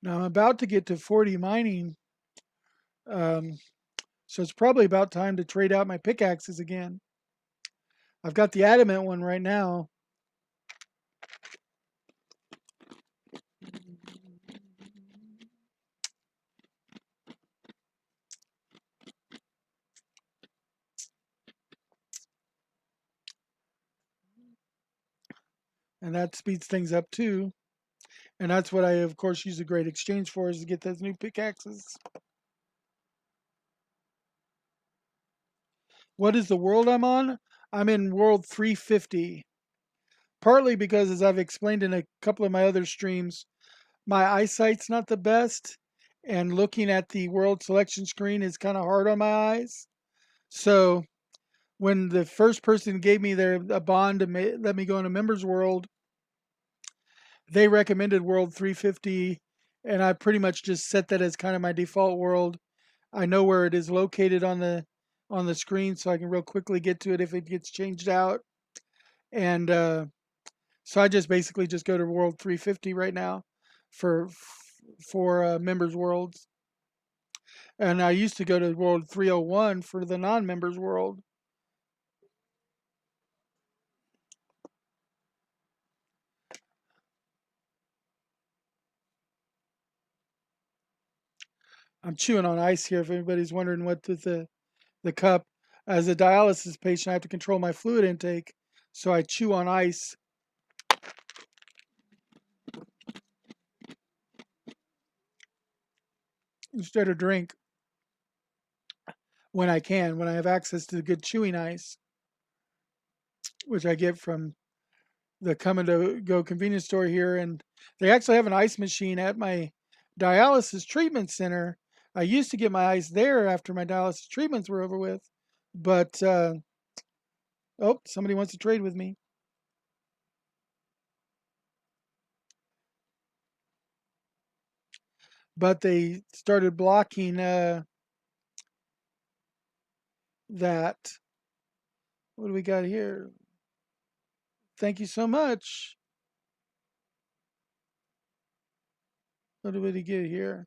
Now I'm about to get to 40 mining, um, so it's probably about time to trade out my pickaxes again. I've got the adamant one right now. And that speeds things up too. And that's what I, of course, use the Great Exchange for, is to get those new pickaxes. What is the world I'm on? I'm in world 350. Partly because, as I've explained in a couple of my other streams, my eyesight's not the best, and looking at the world selection screen is kind of hard on my eyes. So when the first person gave me a bond to let me go in a members world, they recommended world 350, and I pretty much just set that as kind of my default world. I know where it is located on the screen, so I can real quickly get to it if it gets changed out. And so I just basically just go to world 350 right now for members worlds. And I used to go to world 301 for the non-members world. I'm chewing on ice here if anybody's wondering what the cup. As a dialysis patient, I have to control my fluid intake, so I chew on ice instead of drink when I can, when I have access to good chewing ice, which I get from the come and go convenience store here, and they actually have an ice machine at my dialysis treatment center. I used to get my ice there after my dialysis treatments were over with, but oh, somebody wants to trade with me. But they started blocking that. What do we got here? Thank you so much. What did we get here?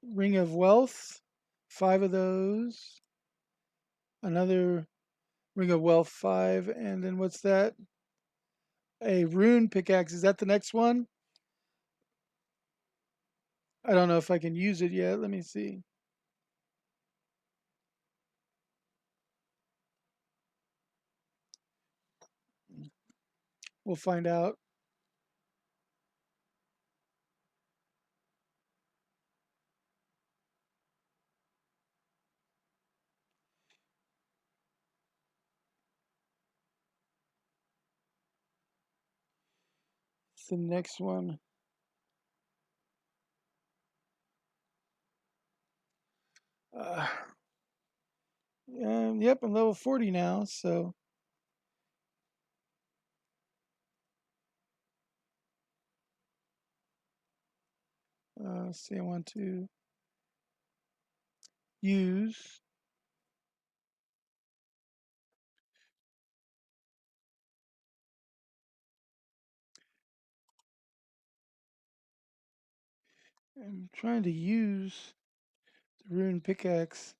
Ring of Wealth, 5 of those. Another Ring of Wealth, 5. And then what's that? A rune pickaxe. Is that the next one? I don't know if I can use it yet. Let me see. We'll find out. It's the next one. Uh, yep, I'm level 40 now. So see, I want to use. I'm trying to use the rune pickaxe.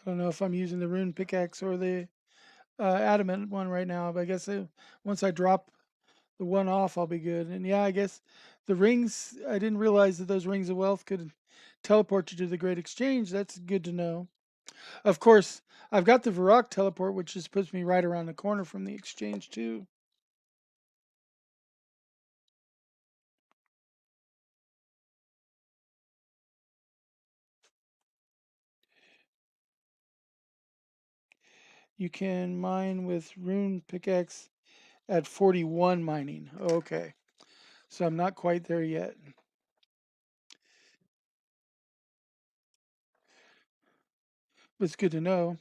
I don't know if I'm using the rune pickaxe or the adamant one right now, but I guess once I drop the one off, I'll be good. And yeah, I guess the rings, I didn't realize that those rings of wealth could teleport you to the Great Exchange. That's good to know. Of course, I've got the Varrock teleport, which just puts me right around the corner from the exchange, too. You can mine with rune pickaxe at 41 mining. Okay. So I'm not quite there yet. But it's good to know.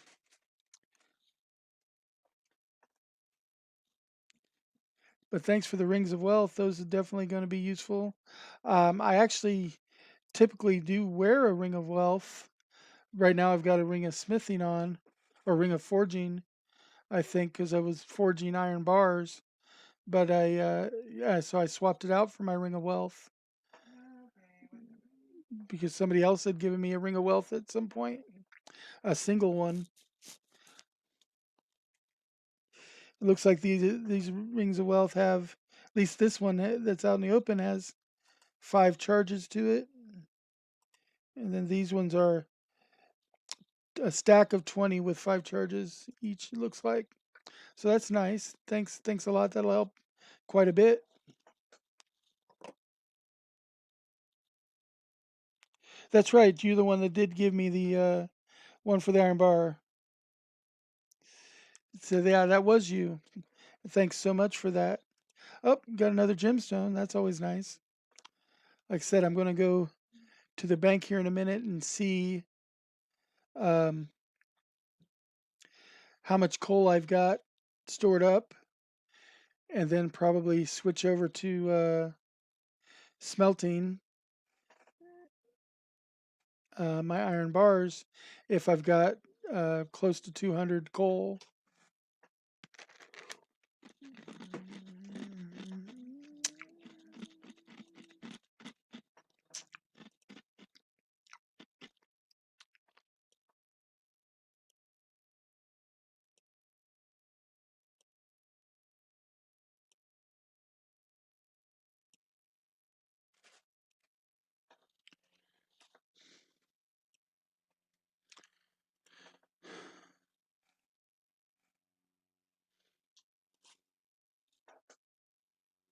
But thanks for the rings of wealth. Those are definitely going to be useful. I actually typically do wear a ring of wealth. Right now, I've got a ring of smithing on, or ring of forging, I think, because I was forging iron bars. But yeah, so I swapped it out for my ring of wealth because somebody else had given me a ring of wealth at some point, a single one. It looks like these rings of wealth have, at least this one that's out in the open has 5 charges to it, and then these ones are a stack of 20 with 5 charges each. It looks like, so that's nice. Thanks a lot. That'll help quite a bit. That's right. You're the one that did give me the one for the iron bar. So yeah, that was you. Thanks so much for that. Oh, got another gemstone. That's always nice. Like I said, I'm going to go to the bank here in a minute and see um, how much coal I've got stored up, and then probably switch over to smelting my iron bars if I've got close to 200 coal.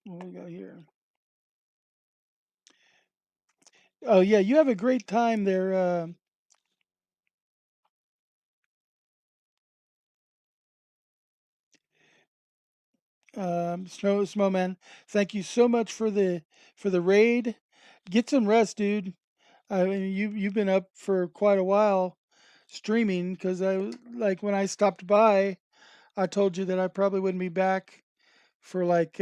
What we got here? Oh yeah, you have a great time there. Snowman, thank you so much for the raid. Get some rest, dude. I mean, you've been up for quite a while streaming because like when I stopped by, I told you that I probably wouldn't be back for like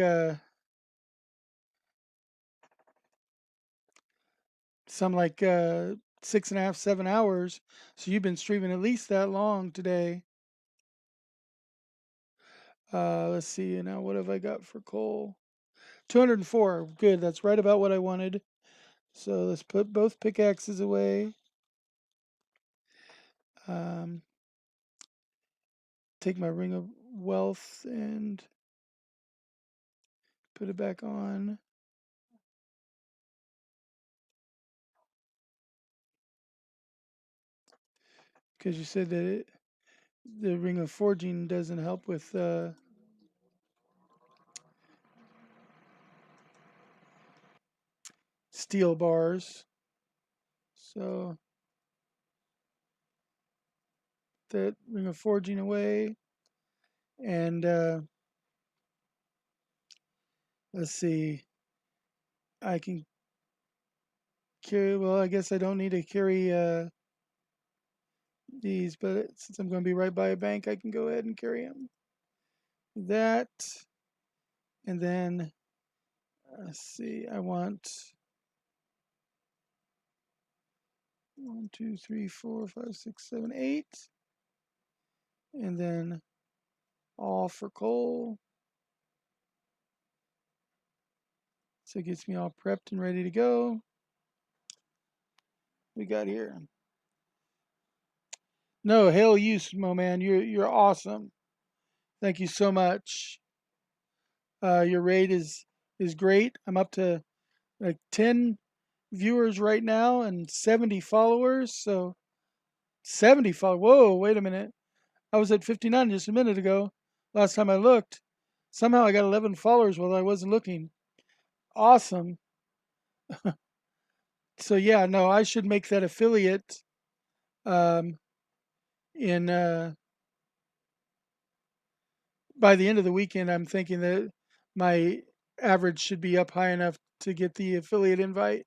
some like 6.5, 7 hours. So you've been streaming at least that long today. Let's see now. What have I got for coal? 204. Good. That's right about what I wanted. So let's put both pickaxes away. Um, take my ring of wealth and put it back on. Because you said that the ring of forging doesn't help with steel bars. So that ring of forging away. And let's see. I can carry, well, I guess I don't need to carry these, but since I'm going to be right by a bank, I can go ahead and carry them. That, and then let's see, I want 1, 2, 3, 4, 5, 6, 7, 8, and then all for coal. So it gets me all prepped and ready to go. We got here. No, hail you, Smo man. You're awesome. Thank you so much. Your raid is great. I'm up to like 10 viewers right now and 70 followers. So 70 followers. Whoa, wait a minute. I was at 59 just a minute ago. Last time I looked. Somehow I got 11 followers while I wasn't looking. Awesome. So yeah, no, I should make that affiliate um, in by the end of the weekend. I'm thinking that my average should be up high enough to get the affiliate invite,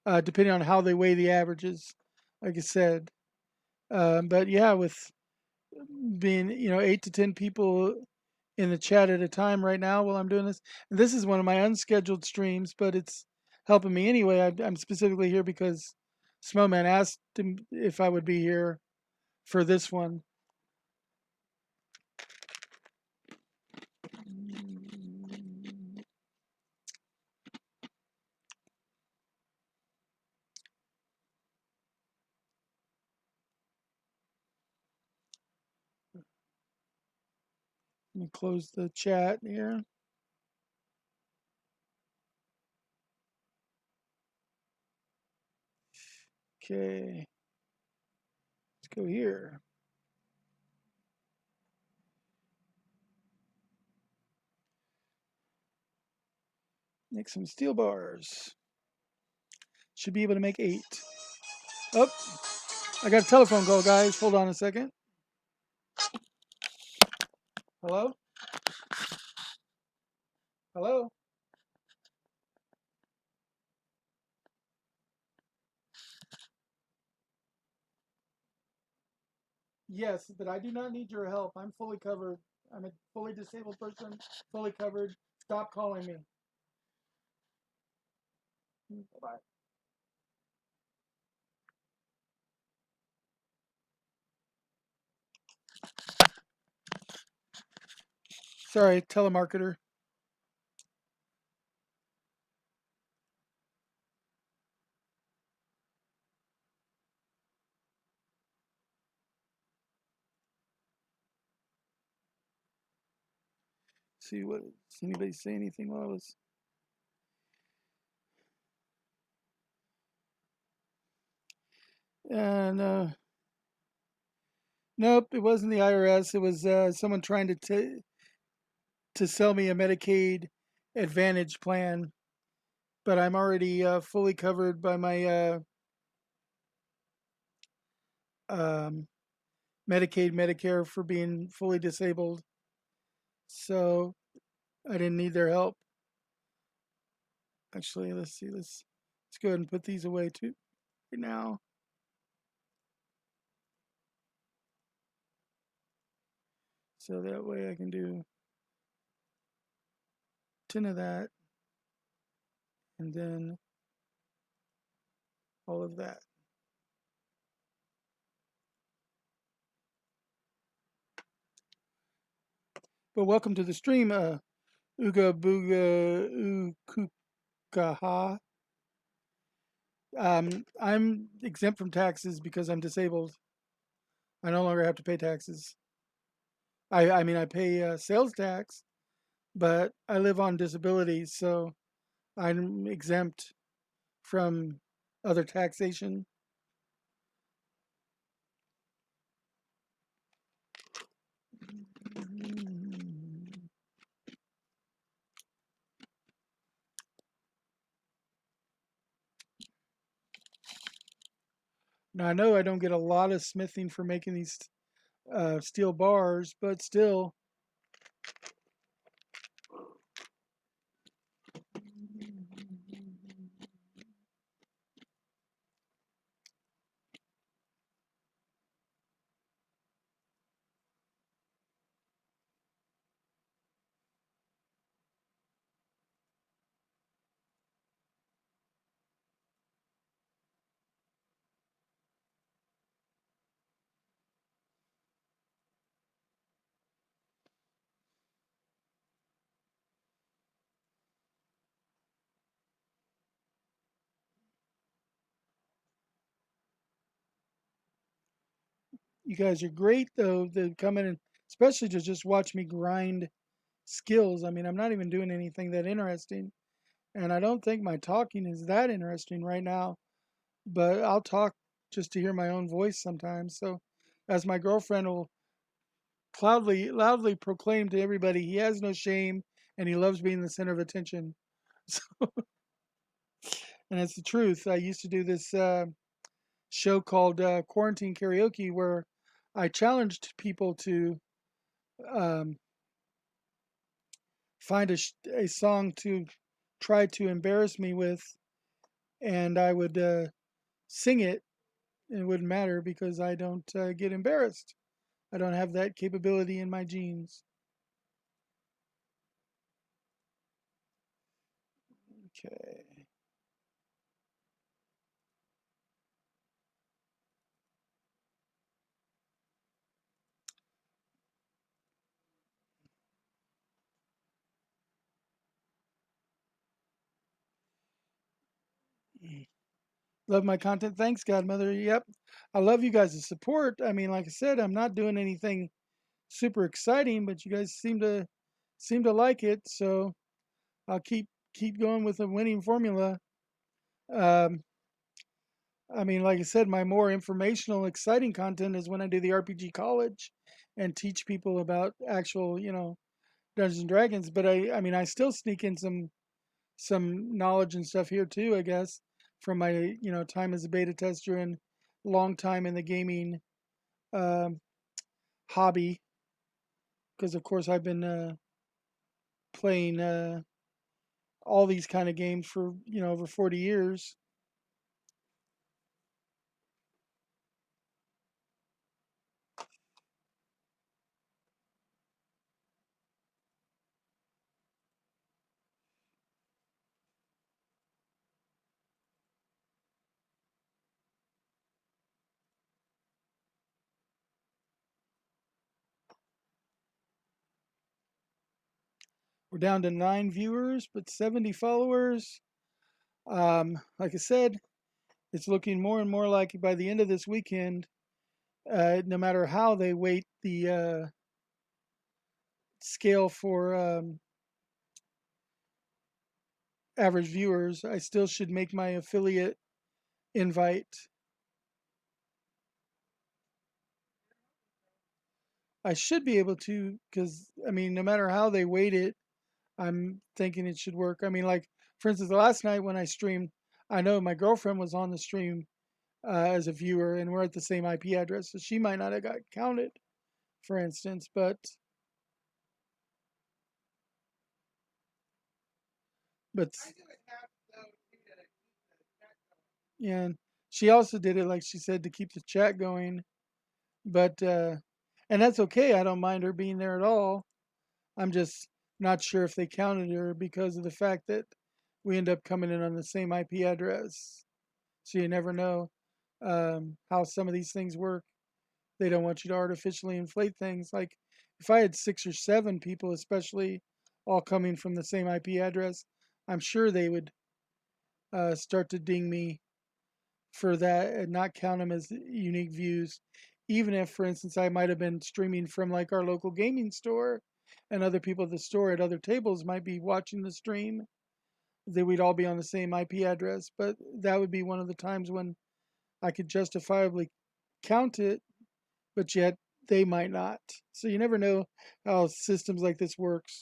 depending on how they weigh the averages. Like I said, but yeah, with being 8 to 10 people in the chat at a time right now while I'm doing this, and this is one of my unscheduled streams, but it's helping me anyway. I'm specifically here because Snowman asked him if I would be here for this one. Let me close the chat here. Okay, let's go here. Make some steel bars. Should be able to make 8. Oh, I got a telephone call, guys. Hold on a second. Hello? Hello? Yes, but I do not need your help. I'm fully covered. I'm a fully disabled person, fully covered. Stop calling me. Bye. Sorry, telemarketer. See what? Does anybody say anything while I was? And nope, it wasn't the IRS. It was someone trying to sell me a Medicaid Advantage plan, but I'm already fully covered by my um, Medicaid, Medicare for being fully disabled. So I didn't need their help. Actually, let's see. Let's go ahead and put these away too right now. So that way I can do 10 of that and then all of that. But welcome to the stream, Uga Booga Ukukaha. I'm exempt from taxes because I'm disabled. I no longer have to pay taxes. I mean, I pay sales tax, but I live on disability, so I'm exempt from other taxation. Now, I know I don't get a lot of smithing for making these steel bars, but still. You guys are great, though, to come in and especially to just watch me grind skills. I mean, I'm not even doing anything that interesting. And I don't think my talking is that interesting right now, but I'll talk just to hear my own voice sometimes. So, as my girlfriend will loudly proclaim to everybody, he has no shame and he loves being the center of attention. And it's the truth. I used to do this show called Quarantine Karaoke where I challenged people to um, find a song to try to embarrass me with, and I would sing it. It wouldn't matter because I don't get embarrassed. I don't have that capability in my genes. Okay. Love my content. Thanks, Godmother. Yep. I love you guys' support. I mean, like I said, I'm not doing anything super exciting, but you guys seem to like it, so I'll keep going with the winning formula. Um, I mean, like I said, my more informational, exciting content is when I do the RPG college and teach people about actual, Dungeons and Dragons. But I mean, I still sneak in some knowledge and stuff here too, I guess, from my time as a beta tester and long time in the gaming um, hobby. Because of course I've been playing all these kind of games for over 40 years. We're down to 9 viewers, but 70 followers. Like I said, it's looking more and more like by the end of this weekend, no matter how they weight the scale for average viewers, I still should make my affiliate invite. I should be able to, because I mean, no matter how they weight it, I'm thinking it should work. I mean, like for instance, last night when I streamed, I know my girlfriend was on the stream as a viewer, and we're at the same IP address, so she might not have got counted, for instance. But But yeah, and she also did it like she said to keep the chat going. But and that's okay. I don't mind her being there at all. I'm just not sure if they counted her because of the fact that we end up coming in on the same IP address. So you never know how some of these things work. They don't want you to artificially inflate things. Like if I had 6 or 7 people, especially all coming from the same IP address, I'm sure they would start to ding me for that and not count them as unique views. Even if, for instance, I might have been streaming from like our local gaming store and other people at the store at other tables might be watching the stream, that we'd all be on the same IP address. But that would be one of the times when I could justifiably count it, but yet they might not. So you never know how systems like this works.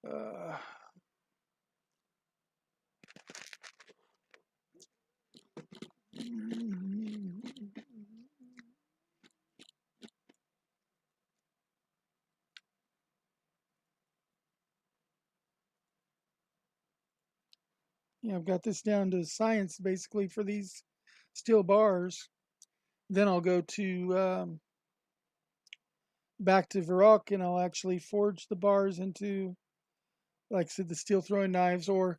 Uh, yeah, I've got this down to science basically for these steel bars. Then I'll go to back to Varrock and I'll actually forge the bars into, like I said, the steel throwing knives. Or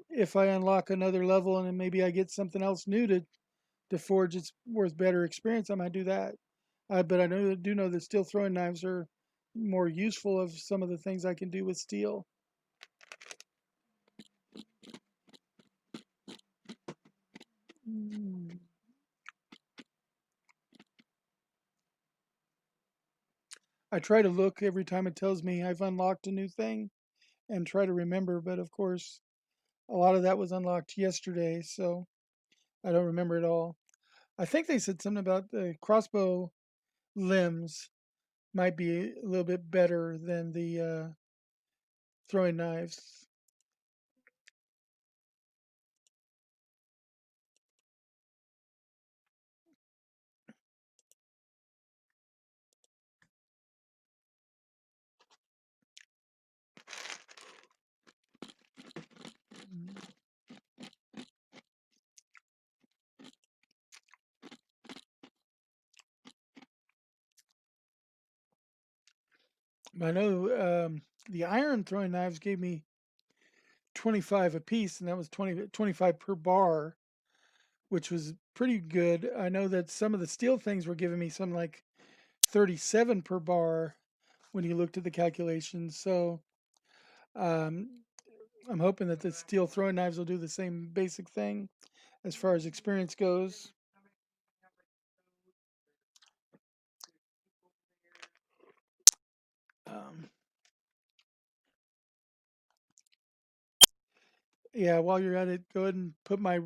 if I unlock another level and then maybe I get something else new to forge, it's worth better experience. I might do that. But I do know that steel throwing knives are more useful of some of the things I can do with steel. I try to look every time it tells me I've unlocked a new thing and try to remember, but of course, a lot of that was unlocked yesterday, so I don't remember it all. I think they said something about the crossbow limbs might be a little bit better than the throwing knives. I know the iron throwing knives gave me 25 a piece, and that was 25 per bar, which was pretty good. I know that some of the steel things were giving me something like 37 per bar when you looked at the calculations. So um, I'm hoping that the steel throwing knives will do the same basic thing as far as experience goes. Um, yeah, while you're at it, go ahead and put my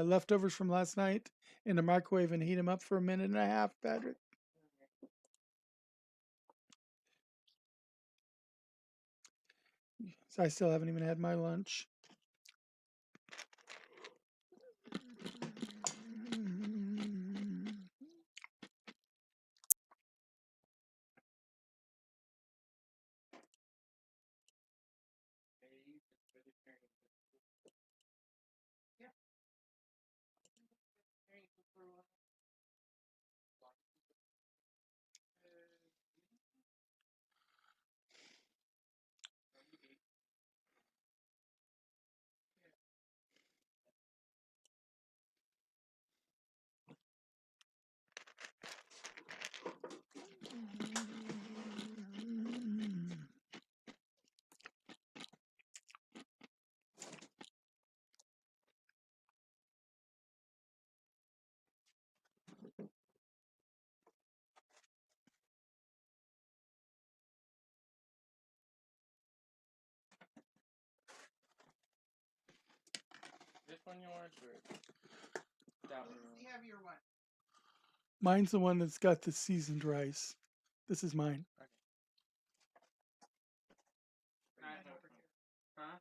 leftovers from last night in the microwave and heat them up for a minute and a half, Patrick. So I still haven't even had my lunch. This one yours or that one? Mine's the one that's got the seasoned rice. This is mine. Huh?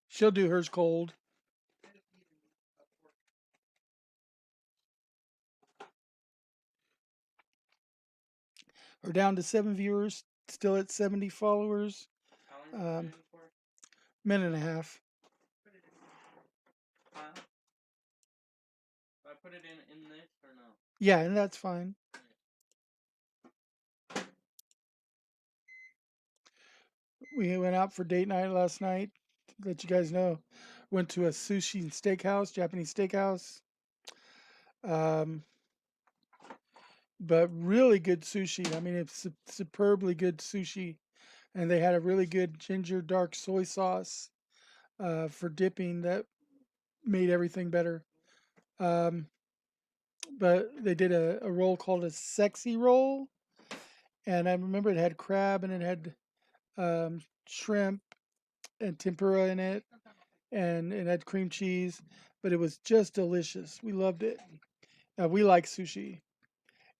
She'll do hers cold. We're down to 7 viewers, still at 70 followers. How long Um, you for? minute and a half. Do I put it in this or no? Yeah, and that's fine. We went out for date night last night. To let you guys know, went to a sushi and steakhouse, Japanese steakhouse. Um, but really good sushi. I mean, it's superbly good sushi, and they had a really good ginger dark soy sauce for dipping that made everything better. Um, but they did a roll called a sexy roll, and I remember it had crab and it had shrimp and tempura in it, and it had cream cheese, but it was just delicious. We loved it. We like sushi.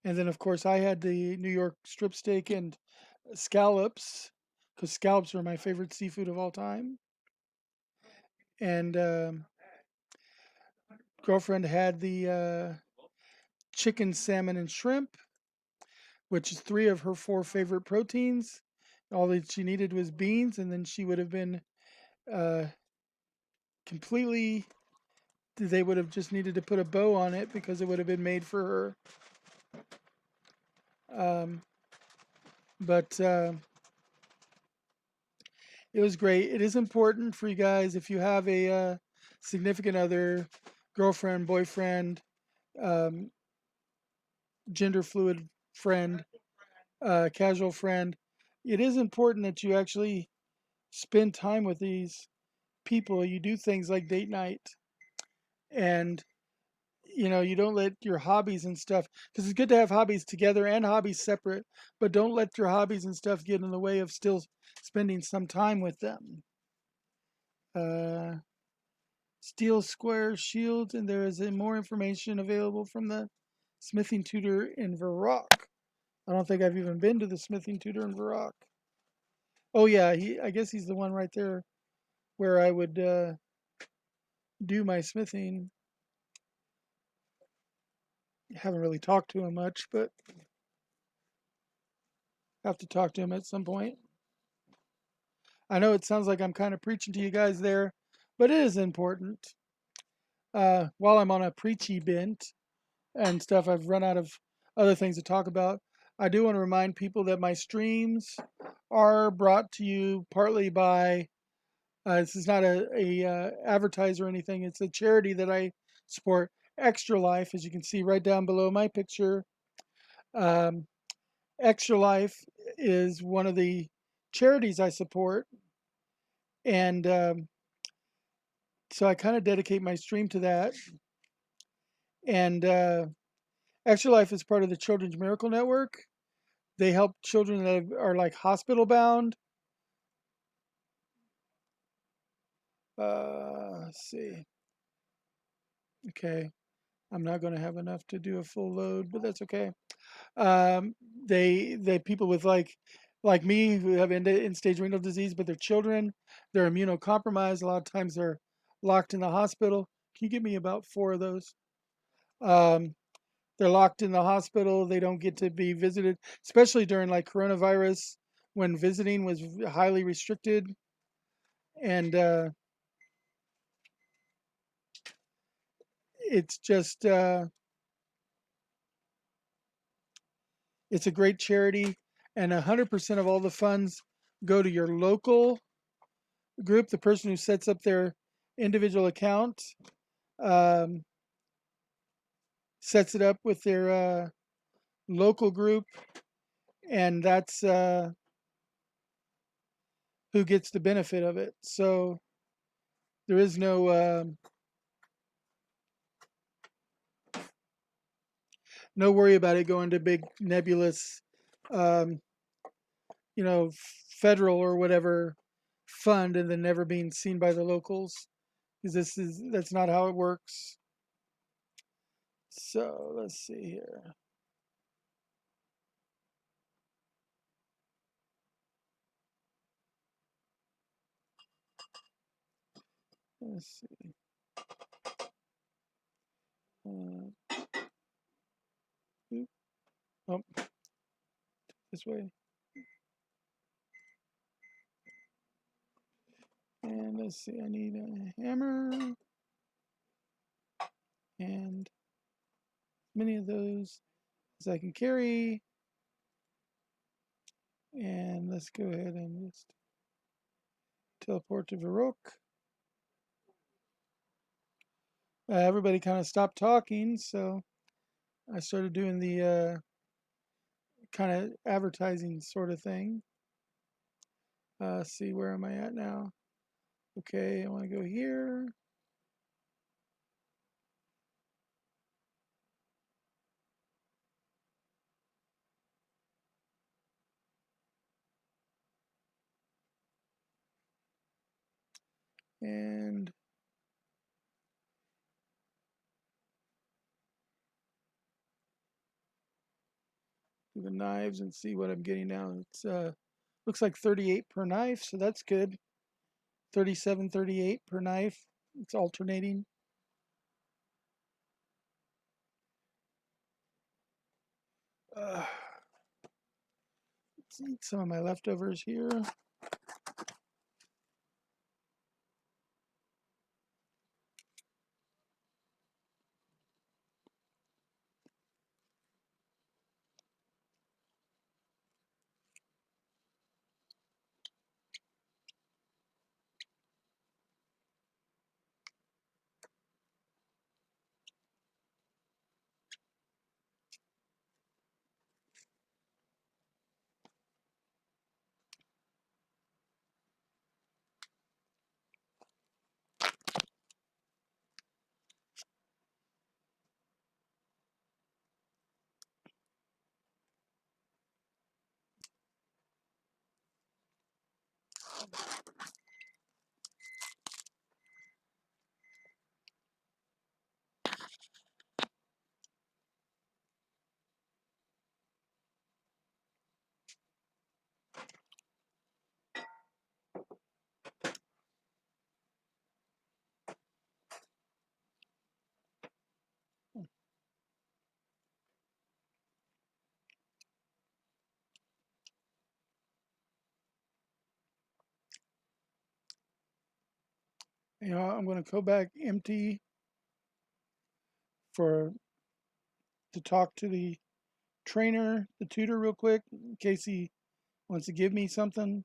And then, of course, I had the New York strip steak and scallops, because scallops are my favorite seafood of all time. And girlfriend had the chicken, salmon, and shrimp, which is three of her four favorite proteins. All that she needed was beans, and then she would have been uh, completely. They would have just needed to put a bow on it because it would have been made for her. But it was great. It is important for you guys if you have a significant other, girlfriend, boyfriend, um, gender fluid friend, casual friend. It is important that you actually spend time with these people. You do things like date night, and you don't let your hobbies and stuff, because it's good to have hobbies together and hobbies separate, but don't let your hobbies and stuff get in the way of still spending some time with them. Uh, Steel square shield, and there is more information available from the smithing tutor in Varrock. I don't think I've even been to the smithing tutor in Varrock. Oh yeah, I guess he's the one right there where I would do my smithing. Haven't really talked to him much, but have to talk to him at some point. I know it sounds like I'm kind of preaching to you guys there, but it is important. While I'm on a preachy bent and stuff, I've run out of other things to talk about. I do want to remind people that my streams are brought to you partly by. This is not a advertiser or anything. It's a charity that I support. Extra Life, as you can see right down below my picture. Um, Extra Life is one of the charities I support, and so I kind of dedicate my stream to that. And Extra Life is part of the Children's Miracle Network. They help children that are like hospital bound. Let's see. Okay, I'm not going to have enough to do a full load, but that's okay. Um, they people with like me who have end stage renal disease, but they're children. They're immunocompromised. A lot of times they're locked in the hospital. Can you give me about four of those? Um, they're locked in the hospital. They don't get to be visited, especially during like coronavirus when visiting was highly restricted. And it's just it's a great charity, and 100% of all the funds go to your local group. The person who sets up their individual account um, sets it up with their local group, and that's who gets the benefit of it. So there is no worry about it going to big nebulous, um, federal or whatever fund and then never being seen by the locals, because that's not how it works. So let's see here. Let's see. Uh, oh, this way. And let's see, I need a hammer and as many of those as I can carry. And let's go ahead and just teleport to Varrock. Everybody kind of stopped talking, so I started doing the kind of advertising sort of thing. See, where am I at now? Okay, I want to go here. And do the knives and see what I'm getting now. It's looks like 38 per knife, so that's good. 37, 38 per knife. It's alternating. Let's eat some of my leftovers here. I'm going to go back empty for to talk to the trainer, the tutor, real quick, in case he wants to give me something.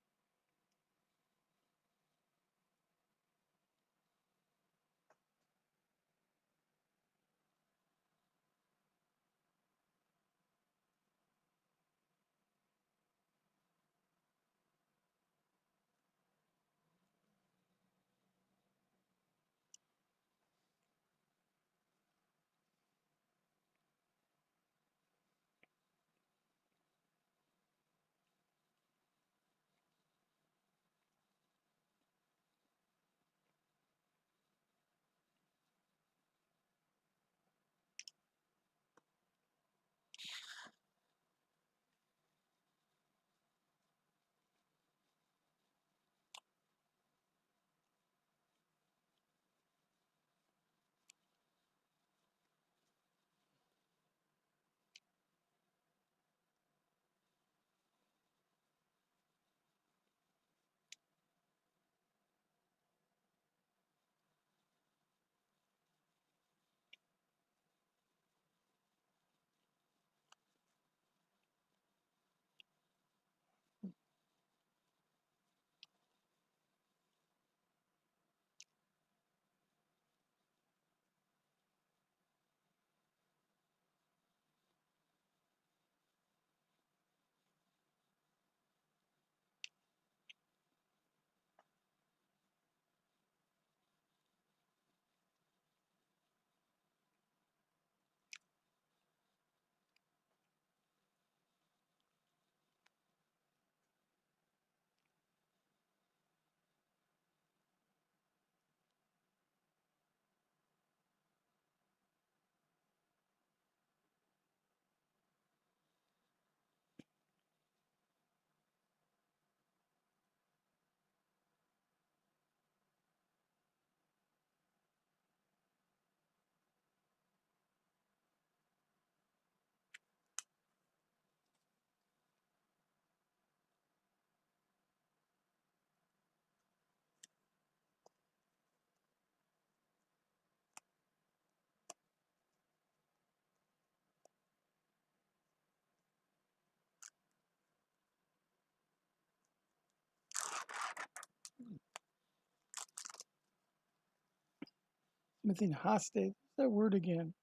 Smithing hostage. What's that word again?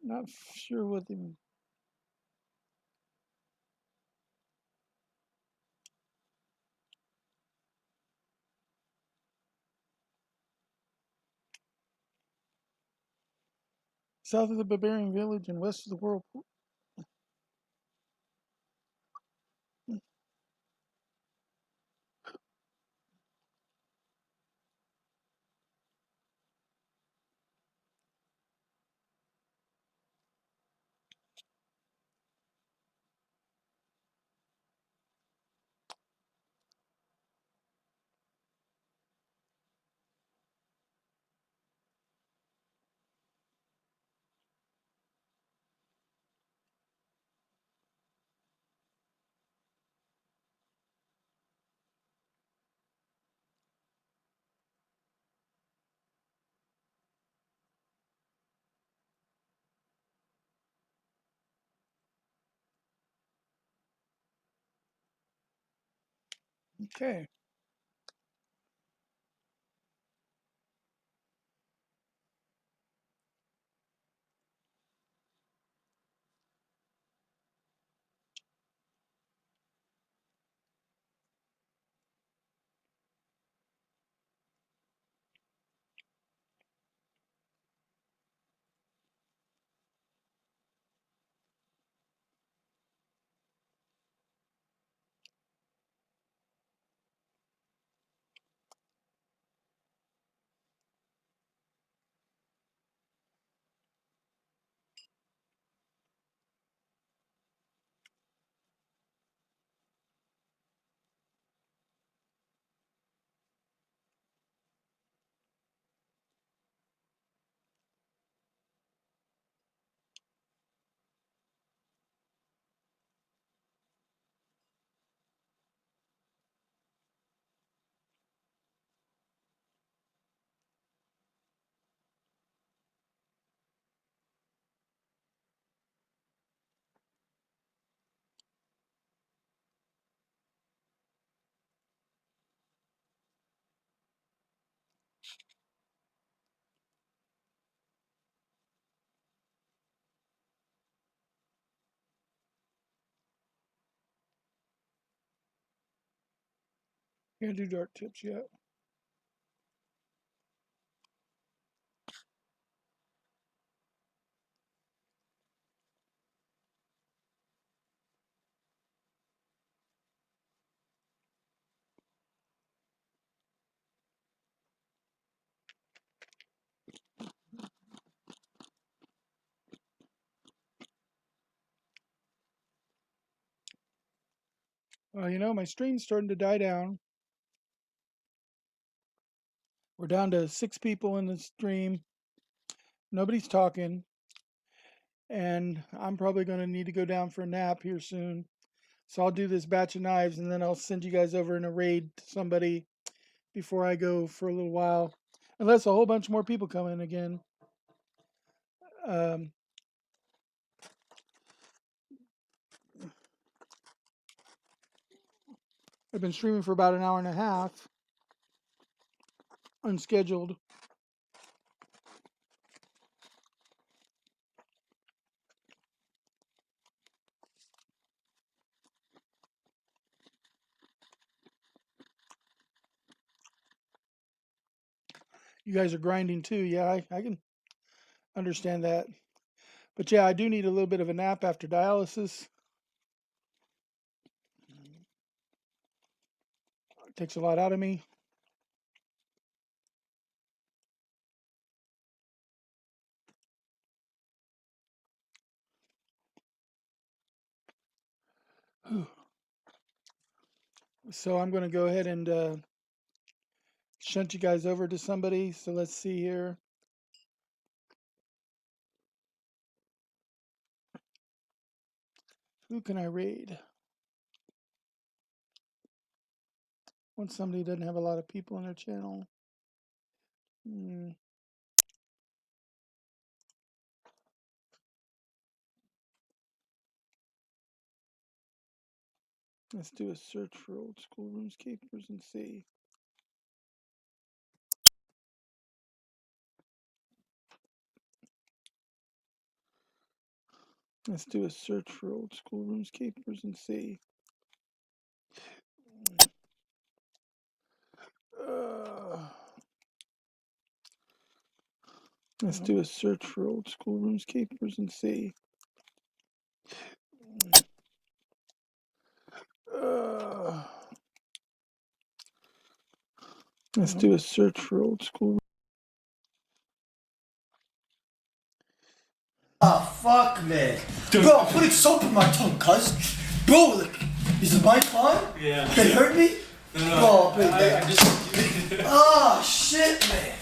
Not sure what they mean. South of the barbarian village and west of the whirlpool. Okay. Can't do dark tips yet. My stream's starting to die down. We're down to 6 people in the stream. Nobody's talking. And I'm probably going to need to go down for a nap here soon. So I'll do this batch of knives and then I'll send you guys over in a raid to somebody before I go for a little while. Unless a whole bunch more people come in again. Um, I've been streaming for about an hour and a half, unscheduled. You guys are grinding too. Yeah, I can understand that. But yeah, I do need a little bit of a nap after dialysis. It takes a lot out of me. So I'm going to go ahead and shunt you guys over to somebody. So let's see here. Who can I raid? When somebody doesn't have a lot of people on their channel. Hmm. Let's do a search for old school RuneScapers and see. Let's do a search for old school RuneScapers and see. Let's do a search for old school RuneScapers and see. Let's do a search for old school. Ah, fuck, man. Bro, I'm putting soap in my tongue, cuz. Bro, like, is it my time? Yeah. They hurt me? No, Bro, wait, I just. ah, shit, man.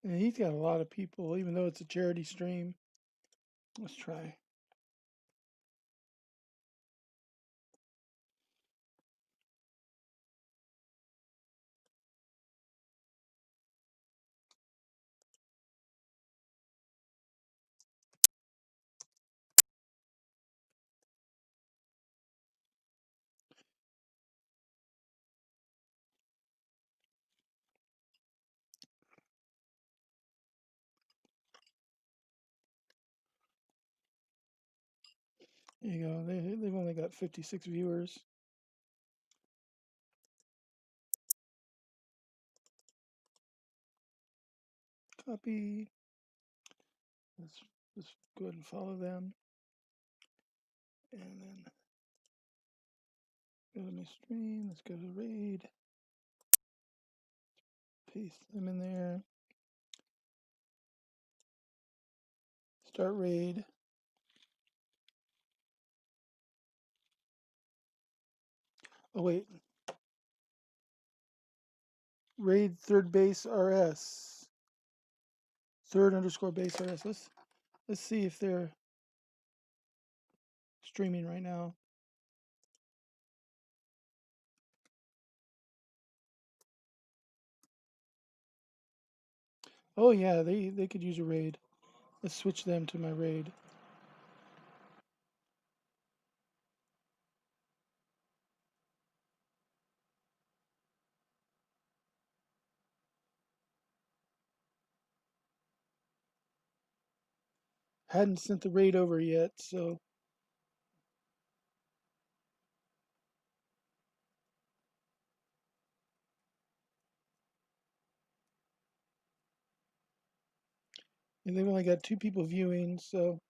And he's got a lot of people, even though it's a charity stream. Let's try. There you go. They've only got 56 viewers. Copy. Let's go ahead and follow them. And then go to my stream. Let's go to raid. Paste them in there. Start raid. Oh wait. Raid third base RS. Third_base RS. Let's see if they're streaming right now. Oh yeah, they could use a raid. Let's switch them to my raid. Hadn't sent the raid over yet, so and they've only got 2 people viewing, so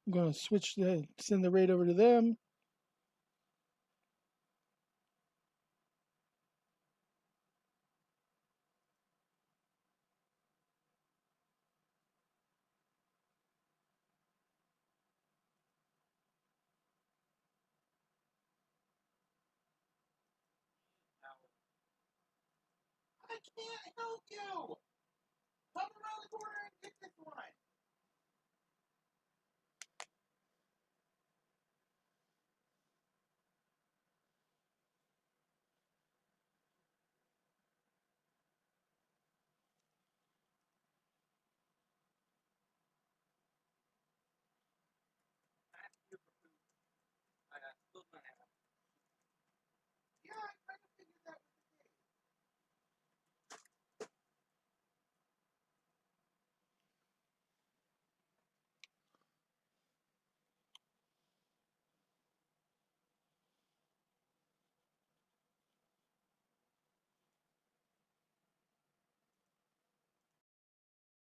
I'm gonna send the raid over to them. I can't help you. Come around the corner and get this one.